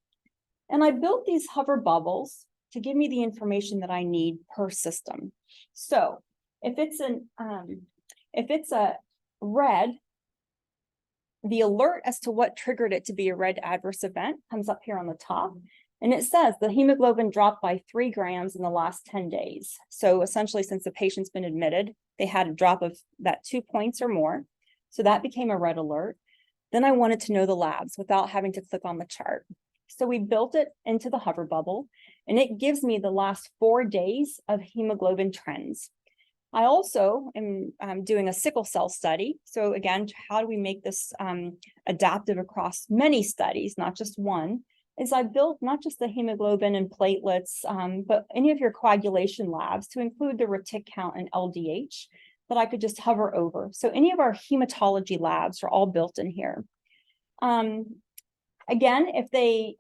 And I built these hover bubbles to give me the information that I need per system. So if it's a red, the alert as to what triggered it to be a red adverse event comes up here on the top. And it says the hemoglobin dropped by 3 grams in the last 10 days. So essentially, since the patient's been admitted, they had a drop of that 2 points or more. So that became a red alert. Then I wanted to know the labs without having to click on the chart. So we built it into the hover bubble, and it gives me the last 4 days of hemoglobin trends. I also am doing a sickle cell study. So again, how do we make this adaptive across many studies, not just one? Is I built not just the hemoglobin and platelets, but any of your coagulation labs to include the retic count and LDH that I could just hover over. So any of our hematology labs are all built in here. Again, if they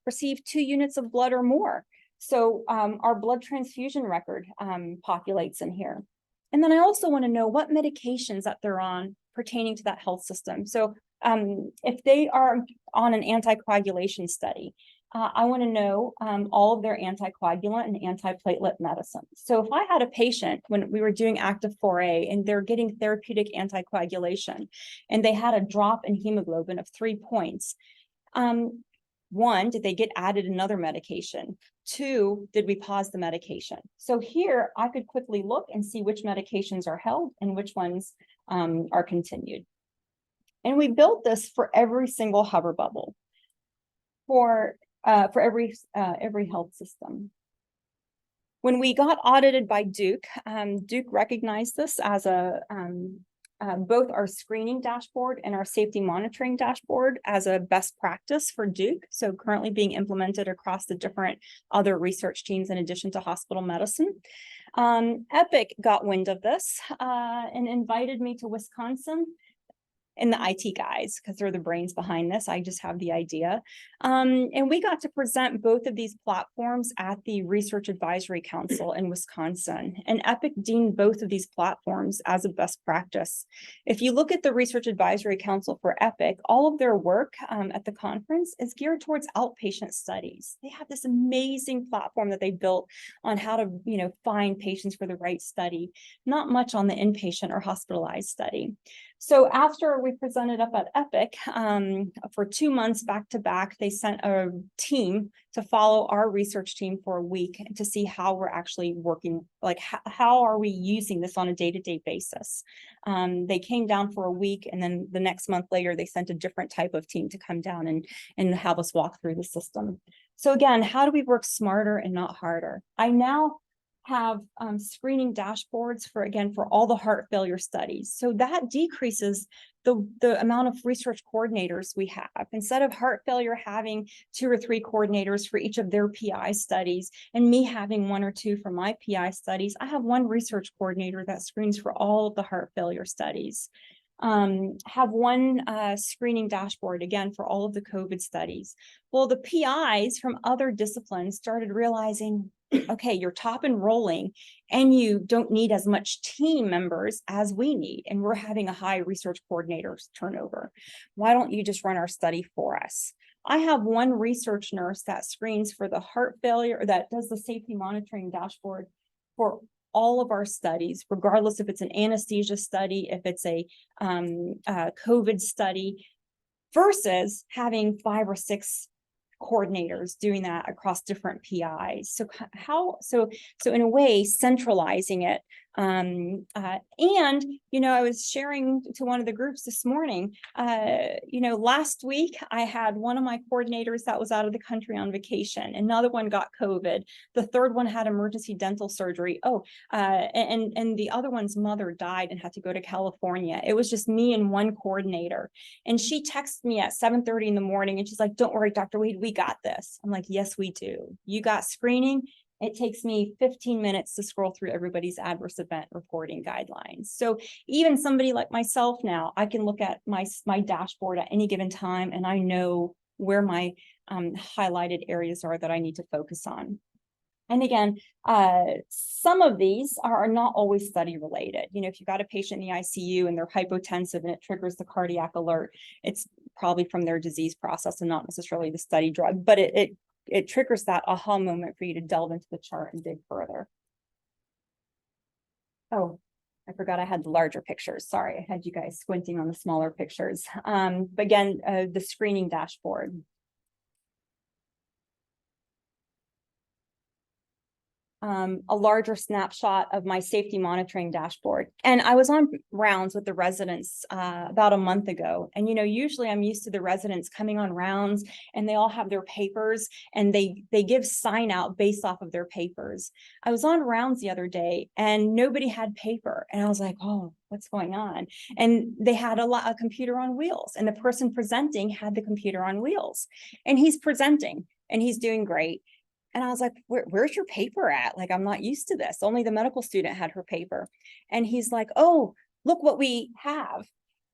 receive 2 units of blood or more. So our blood transfusion record populates in here. And then I also want to know what medications that they're on pertaining to that health system. So if they are on an anticoagulation study, I want to know all of their anticoagulant and antiplatelet medicine. So if I had a patient when we were doing active 4A and they're getting therapeutic anticoagulation and they had a drop in hemoglobin of 3 points, 1, did they get added another medication? 2, did we pause the medication? So here I could quickly look and see which medications are held and which ones are continued. And we built this for every single hover bubble for every health system. When we got audited by Duke, Duke recognized this as both our screening dashboard and our safety monitoring dashboard as a best practice for Duke. So currently being implemented across the different other research teams in addition to hospital medicine. Epic got wind of this and invited me to Wisconsin. And the IT guys, because they're the brains behind this. I just have the idea. And we got to present both of these platforms at the Research Advisory Council in Wisconsin. And Epic deemed both of these platforms as a best practice. If you look at the Research Advisory Council for Epic, all of their work at the conference is geared towards outpatient studies. They have this amazing platform that they built on how to, find patients for the right study, not much on the inpatient or hospitalized study. So after we presented up at Epic for 2 months back to back, they sent a team to follow our research team for a week to see how we're actually working, like how are we using this on a day-to-day basis. They came down for a week, and then the next month later, they sent a different type of team to come down and have us walk through the system. So again, how do we work smarter and not harder? I now have screening dashboards for all the heart failure studies. So that decreases the amount of research coordinators we have. Instead of heart failure having 2 or 3 coordinators for each of their PI studies and me having 1 or 2 for my PI studies, I have 1 research coordinator that screens for all of the heart failure studies. Have 1 screening dashboard again for all of the COVID studies. Well, the PIs from other disciplines started realizing, okay, you're top enrolling and you don't need as much team members as we need. And we're having a high research coordinators turnover. Why don't you just run our study for us? I have 1 research nurse that screens for the heart failure, that does the safety monitoring dashboard for all of our studies, regardless if it's an anesthesia study, if it's a COVID study, versus having 5 or 6 coordinators doing that across different PIs. So in a way, centralizing it. And, I was sharing to one of the groups this morning, last week I had one of my coordinators that was out of the country on vacation. Another one got COVID. The third one had emergency dental surgery. And the other one's mother died and had to go to California. It was just me and one coordinator. And she texted me at 7:30 in the morning and she's like, "Don't worry, Dr. Wahid, we got this." I'm like, "Yes, we do. You got screening." It takes me 15 minutes to scroll through everybody's adverse event reporting guidelines. So even somebody like myself now, I can look at my dashboard at any given time and I know where my highlighted areas are that I need to focus on. And again, some of these are not always study related. If you've got a patient in the ICU and they're hypotensive and it triggers the cardiac alert, it's probably from their disease process and not necessarily the study drug, but it triggers that aha moment for you to delve into the chart and dig further. Oh, I forgot I had the larger pictures. Sorry, I had you guys squinting on the smaller pictures. But again, the screening dashboard. A larger snapshot of my safety monitoring dashboard. And I was on rounds with the residents about a month ago. And, usually I'm used to the residents coming on rounds and they all have their papers and they give sign out based off of their papers. I was on rounds the other day and nobody had paper. And I was like, oh, what's going on? And they had a computer on wheels and the person presenting had the computer on wheels and he's presenting and he's doing great. And I was like, where's your paper at? Like, I'm not used to this. Only the medical student had her paper. And he's like, oh, look what we have.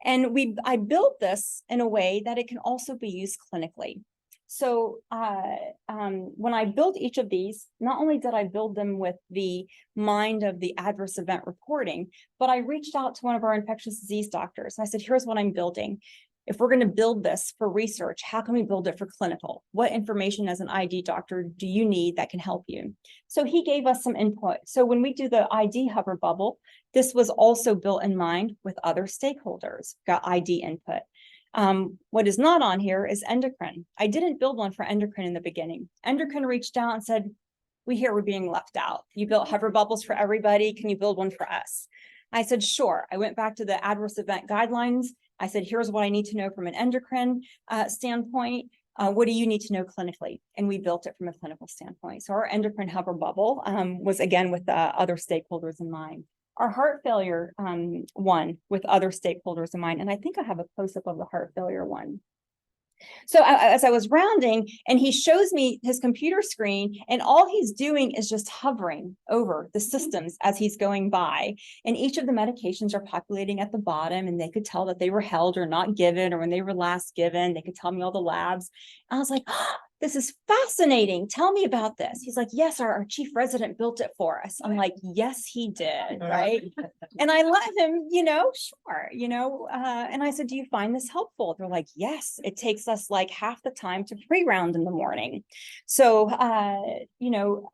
And I built this in a way that it can also be used clinically. So when I built each of these, not only did I build them with the mind of the adverse event reporting, but I reached out to one of our infectious disease doctors. And I said, here's what I'm building. If we're going to build this for research, how can we build it for clinical? What information as an ID doctor do you need that can help you? So he gave us some input. So when we do the ID hover bubble, this was also built in mind with other stakeholders, got ID input. What is not on here is endocrine. I didn't build one for endocrine in the beginning. Endocrine reached out and said, we hear we're being left out. You built hover bubbles for everybody. Can you build one for us? I said, sure. I went back to the adverse event guidelines. I said, here's what I need to know from an endocrine standpoint. What do you need to know clinically? And we built it from a clinical standpoint. So our endocrine hover bubble was, again, with other stakeholders in mind. Our heart failure one with other stakeholders in mind. And I think I have a close-up of the heart failure one. So as I was rounding and he shows me his computer screen and all he's doing is just hovering over the systems as he's going by. And each of the medications are populating at the bottom and they could tell that they were held or not given or when they were last given. They could tell me all the labs. And I was like, oh, this is fascinating. Tell me about this. He's like, yes, our chief resident built it for us. I'm like, yes, he did. Right. And I let him, sure, and I said, do you find this helpful? They're like, yes, it takes us like half the time to pre-round in the morning. So,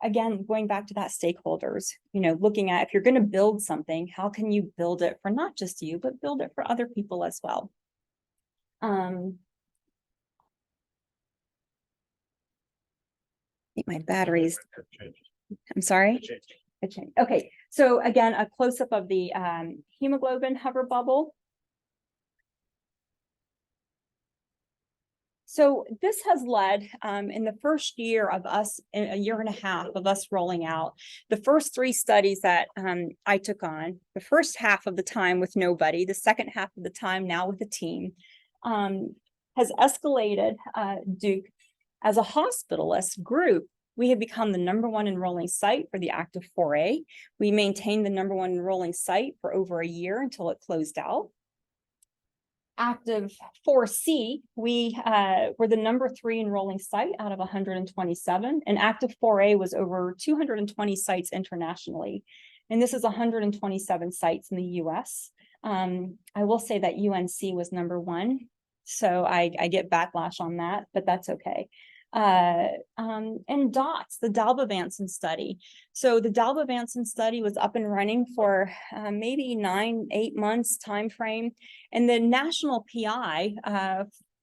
again, going back to that stakeholders, looking at if you're going to build something, how can you build it for not just you, but build it for other people as well? I think my batteries. I'm sorry. Okay, so again, a close-up of the hemoglobin hover bubble. So this has led in the first year of us, a year and a half of us rolling out, the first 3 studies that I took on, the first half of the time with nobody, the second half of the time now with a team, has escalated Duke as a hospitalist group. We have become the #1 enrolling site for the active 4A. We maintained the #1 enrolling site for over a year until it closed out. Active 4C, we were the #3 enrolling site out of 127, and active 4A was over 220 sites internationally. And this is 127 sites in the US. I will say that UNC was #1. So I get backlash on that, but that's okay. and DOTS, the dalbavancin study. So the dalbavancin study was up and running for maybe 8 months time frame, and the national PI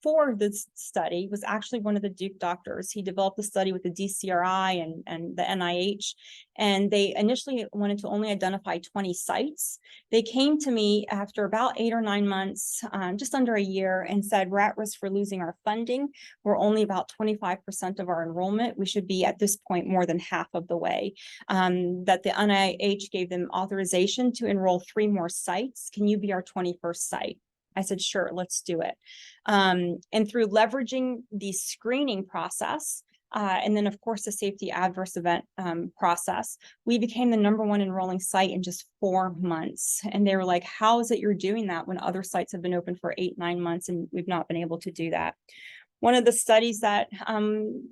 for this study was actually one of the Duke doctors. He developed the study with the DCRI and the NIH, and they initially wanted to only identify 20 sites. They came to me after about 8 or 9 months, just under a year, and said, we're at risk for losing our funding. We're only about 25% of our enrollment. We should be at this point more than half of the way. That the NIH gave them authorization to enroll 3 more sites. Can you be our 21st site? I said, sure, let's do it. And through leveraging the screening process, and then of course the safety adverse event process, we became the #1 enrolling site in just 4 months. And they were like, how is it you're doing that when other sites have been open for 8, 9 months and we've not been able to do that? One of the studies that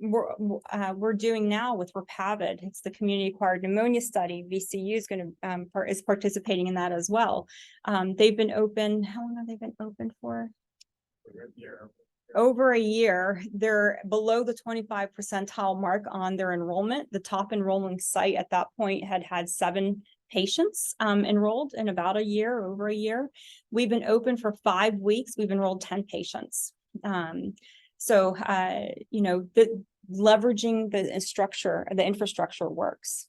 we're doing now with Repavid, it's the community-acquired pneumonia study. VCU is going to is participating in that as well. They've been open. How long have they been open for? Over a year. They're below the 25 percentile mark on their enrollment. The top enrolling site at that point had 7 patients enrolled in about a year, over a year. We've been open for 5 weeks. We've enrolled 10 patients. So, leveraging the infrastructure works.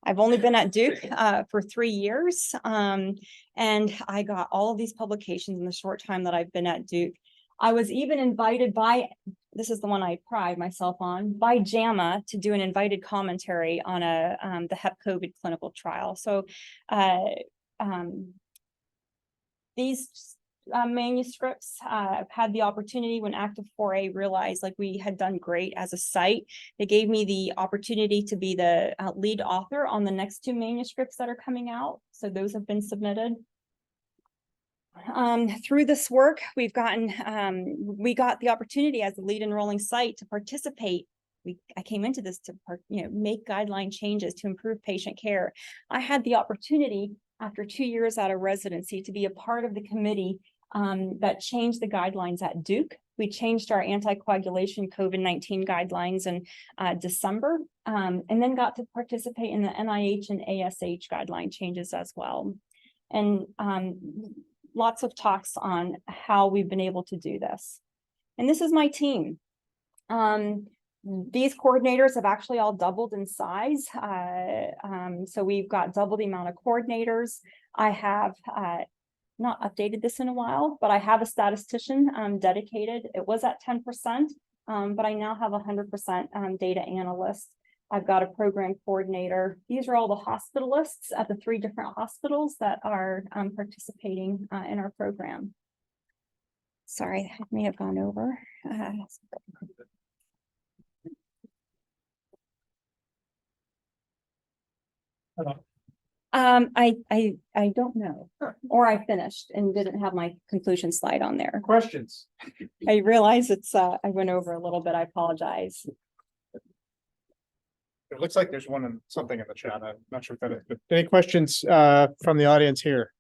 I've only been at Duke for 3 years, and I got all of these publications in the short time that I've been at Duke. I was even invited by, this is the one I pride myself on, by JAMA to do an invited commentary on the Hep COVID clinical trial. So these manuscripts had the opportunity when Active 4A realized like we had done great as a site. They gave me the opportunity to be the lead author on the next 2 manuscripts that are coming out. So those have been submitted. Through this work, we got the opportunity as the lead enrolling site to participate. I came into this to make guideline changes to improve patient care. I had the opportunity after 2 years out of residency to be a part of the committee that changed the guidelines at Duke. We changed our anticoagulation COVID-19 guidelines in December, and then got to participate in the NIH and ASH guideline changes as well. And lots of talks on how we've been able to do this. And this is my team. These coordinators have actually all doubled in size. So we've got double the amount of coordinators. I have not updated this in a while, but I have a statistician dedicated. It was at 10%, but I now have 100% data analyst. I've got a program coordinator. These are all the hospitalists at the 3 different hospitals that are participating in our program. Sorry, I may have gone over. I don't know, or I finished and didn't have my conclusion slide on there.
Questions?
I realize I went over a little bit. I apologize.
It looks like there's something in the chat. I'm not sure if that is, but any questions from the audience here?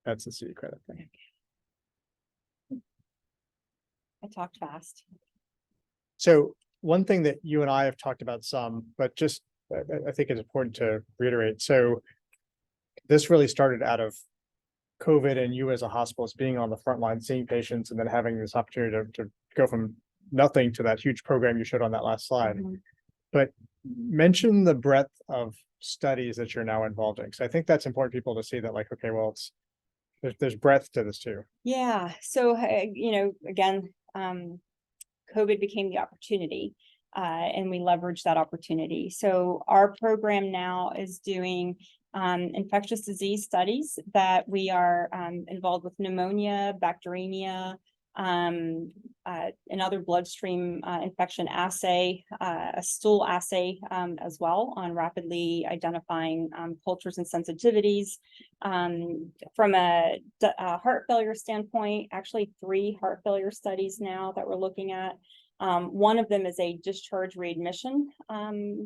That's the city credit thing.
I talked fast.
So one thing that you and I have talked about some, but just I think it's important to reiterate. So this really started out of COVID and you as a hospitalist being on the front line, seeing patients, and then having this opportunity to go from nothing to that huge program you showed on that last slide.
Mm-hmm.
But mention the breadth of studies that you're now involved in. Because I think that's important people to see that, like, okay, well, there's breadth to this too.
Yeah. So, again, COVID became the opportunity. And we leveraged that opportunity. So our program now is doing infectious disease studies that we are involved with pneumonia, bacteremia, another bloodstream infection assay, a stool assay as well on rapidly identifying cultures and sensitivities. From a heart failure standpoint, actually 3 heart failure studies now that we're looking at. One of them is a discharge readmission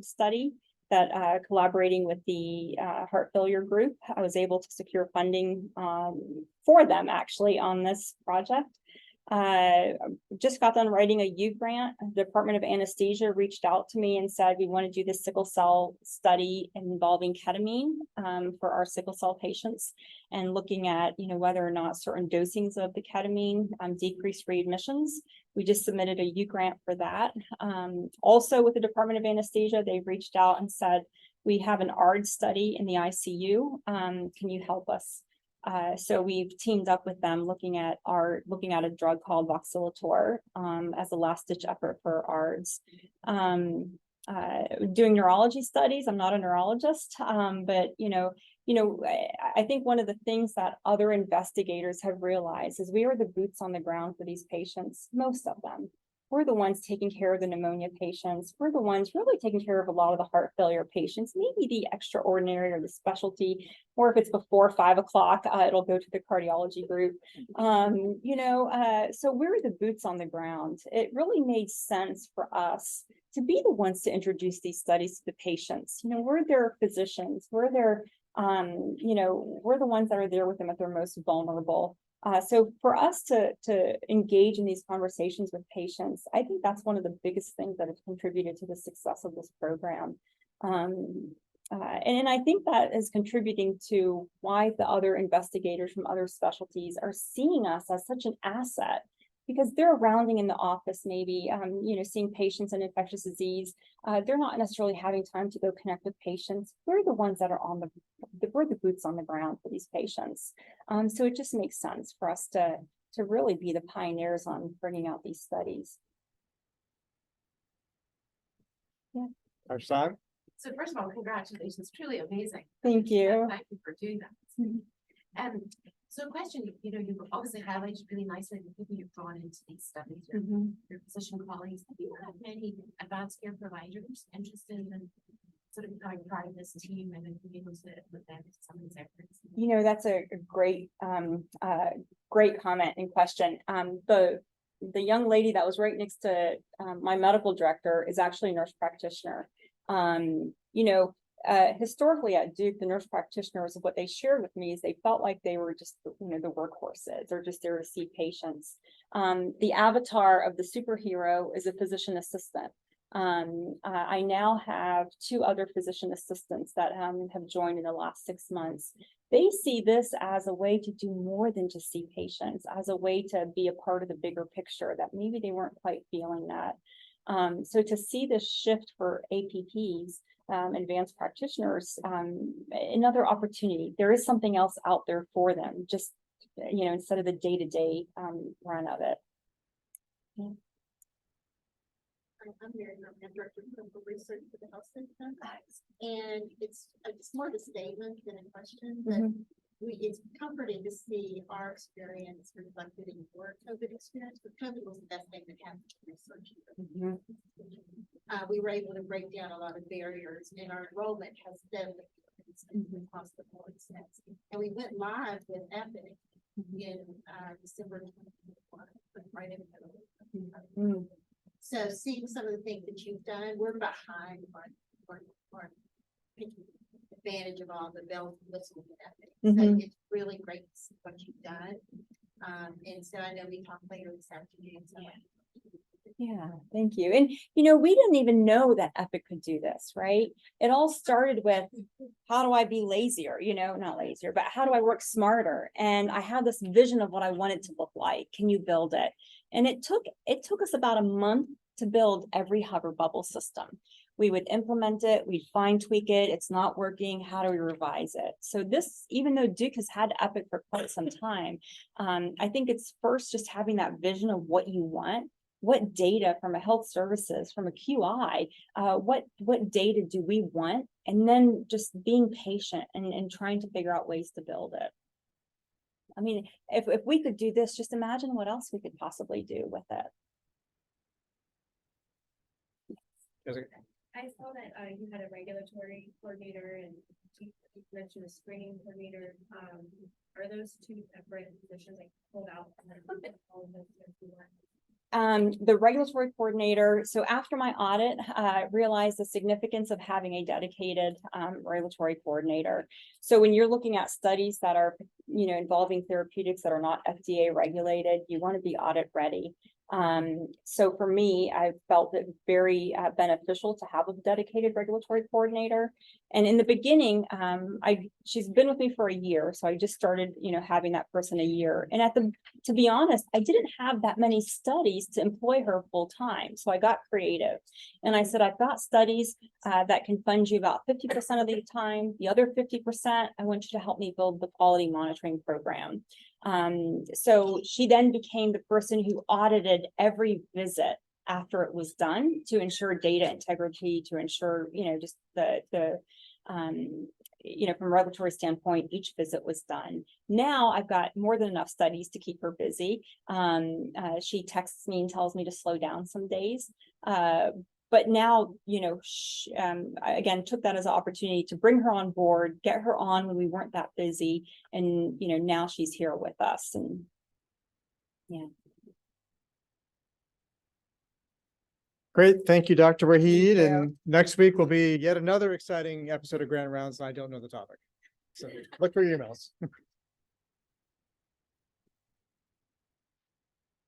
study that collaborating with the heart failure group, I was able to secure funding for them actually on this project. Just got done writing a U grant. The Department of Anesthesia reached out to me and said, we want to do this sickle cell study involving ketamine for our sickle cell patients, and looking at, whether or not certain dosings of the ketamine decrease readmissions. We just submitted a U grant for that. Also with the Department of Anesthesia, they reached out and said, we have an ARD study in the ICU. Can you help us? So we've teamed up with them looking at a drug called voxelotor as a last ditch effort for ARDS. Doing neurology studies. I'm not a neurologist, but I think one of the things that other investigators have realized is we are the boots on the ground for these patients, most of them. We're the ones taking care of the pneumonia patients. We're the ones really taking care of a lot of the heart failure patients, maybe the extraordinary or the specialty, or if it's before 5 o'clock, it'll go to the cardiology group. So we're the boots on the ground. It really made sense for us to be the ones to introduce these studies to the patients. We're their physicians. We're their, we're the ones that are there with them at their most vulnerable. So for us to engage in these conversations with patients, I think that's one of the biggest things that has contributed to the success of this program. And I think that is contributing to why the other investigators from other specialties are seeing us as such an asset, because they're rounding in the office, maybe, seeing patients in infectious disease. They're not necessarily having time to go connect with patients. We're the ones that are we're the boots on the ground for these patients. So it just makes sense for us to really be the pioneers on bringing out these studies. Yeah.
Our son?
So first of all, congratulations, truly amazing.
Thank you.
Thank you for doing that. So question, you've obviously highlighted really nicely the people you've drawn into these studies, your physician colleagues. Have you had many advanced care providers interested in sort of becoming part of this team and then being able to put them into some of these efforts?
That's a great comment and question. The young lady that was right next to my medical director is actually a nurse practitioner. Historically at Duke, the nurse practitioners, what they shared with me is they felt like they were just, the workhorses. They're just there to see patients. The avatar of the superhero is a physician assistant. I now have 2 other physician assistants that have joined in the last 6 months. They see this as a way to do more than just see patients, as a way to be a part of the bigger picture that maybe they weren't quite feeling that. So to see this shift for APPs, advanced practitioners, another opportunity. There is something else out there for them, just, instead of the day-to-day run of it. Yeah.
I'm Mary, I'm Director of Clinical Research for the Health Center. And it's more of a statement than a question, but it's comforting to see our experience reflected in your COVID experience. But COVID was the best thing that happened to research. We were able to break down a lot of barriers, and our enrollment has steadily increased across the board since. And we went live with Epic in December 2021, right in the middle. So seeing some of the things that you've done, we're behind on taking advantage of all the bells and whistles of Epic. So it's really great to see what you've done. And so I know we talk later this afternoon. So
Yeah, thank you. And, we didn't even know that Epic could do this, right? It all started with, how do I be lazier? Not lazier, but how do I work smarter? And I had this vision of what I wanted to look like. Can you build it? And it took us about a month to build every hover bubble system. We would implement it, we'd fine tweak it. It's not working. How do we revise it? So this, even though Duke has had Epic for quite some time, I think it's first just having that vision of what you want. What data from a health services, from a QI, what data do we want? And then just being patient and trying to figure out ways to build it. I mean, if we could do this, just imagine what else we could possibly do with it.
I saw that you had a regulatory coordinator and you mentioned a screening coordinator. Are those 2 separate positions like pulled out and then all of those?
The regulatory coordinator, so after my audit, realized the significance of having a dedicated regulatory coordinator. So when you're looking at studies that are, involving therapeutics that are not FDA regulated, you want to be audit ready. So for me, I felt it very beneficial to have a dedicated regulatory coordinator. And in the beginning, she's been with me for a year, so I just started, having that person a year. And to be honest, I didn't have that many studies to employ her full time, so I got creative. And I said, I've got studies that can fund you about 50% of the time. The other 50%, I want you to help me build the quality monitoring program. So she then became the person who audited every visit after it was done to ensure data integrity, to ensure, just from a regulatory standpoint, each visit was done. Now I've got more than enough studies to keep her busy. She texts me and tells me to slow down some days. But now, I again took that as an opportunity to bring her on board, get her on when we weren't that busy. And, now she's here with us. And yeah.
Great. Thank you, Dr. Wahid.
you.
And next week will be yet another exciting episode of Grand Rounds. I don't know the topic. So look for your emails.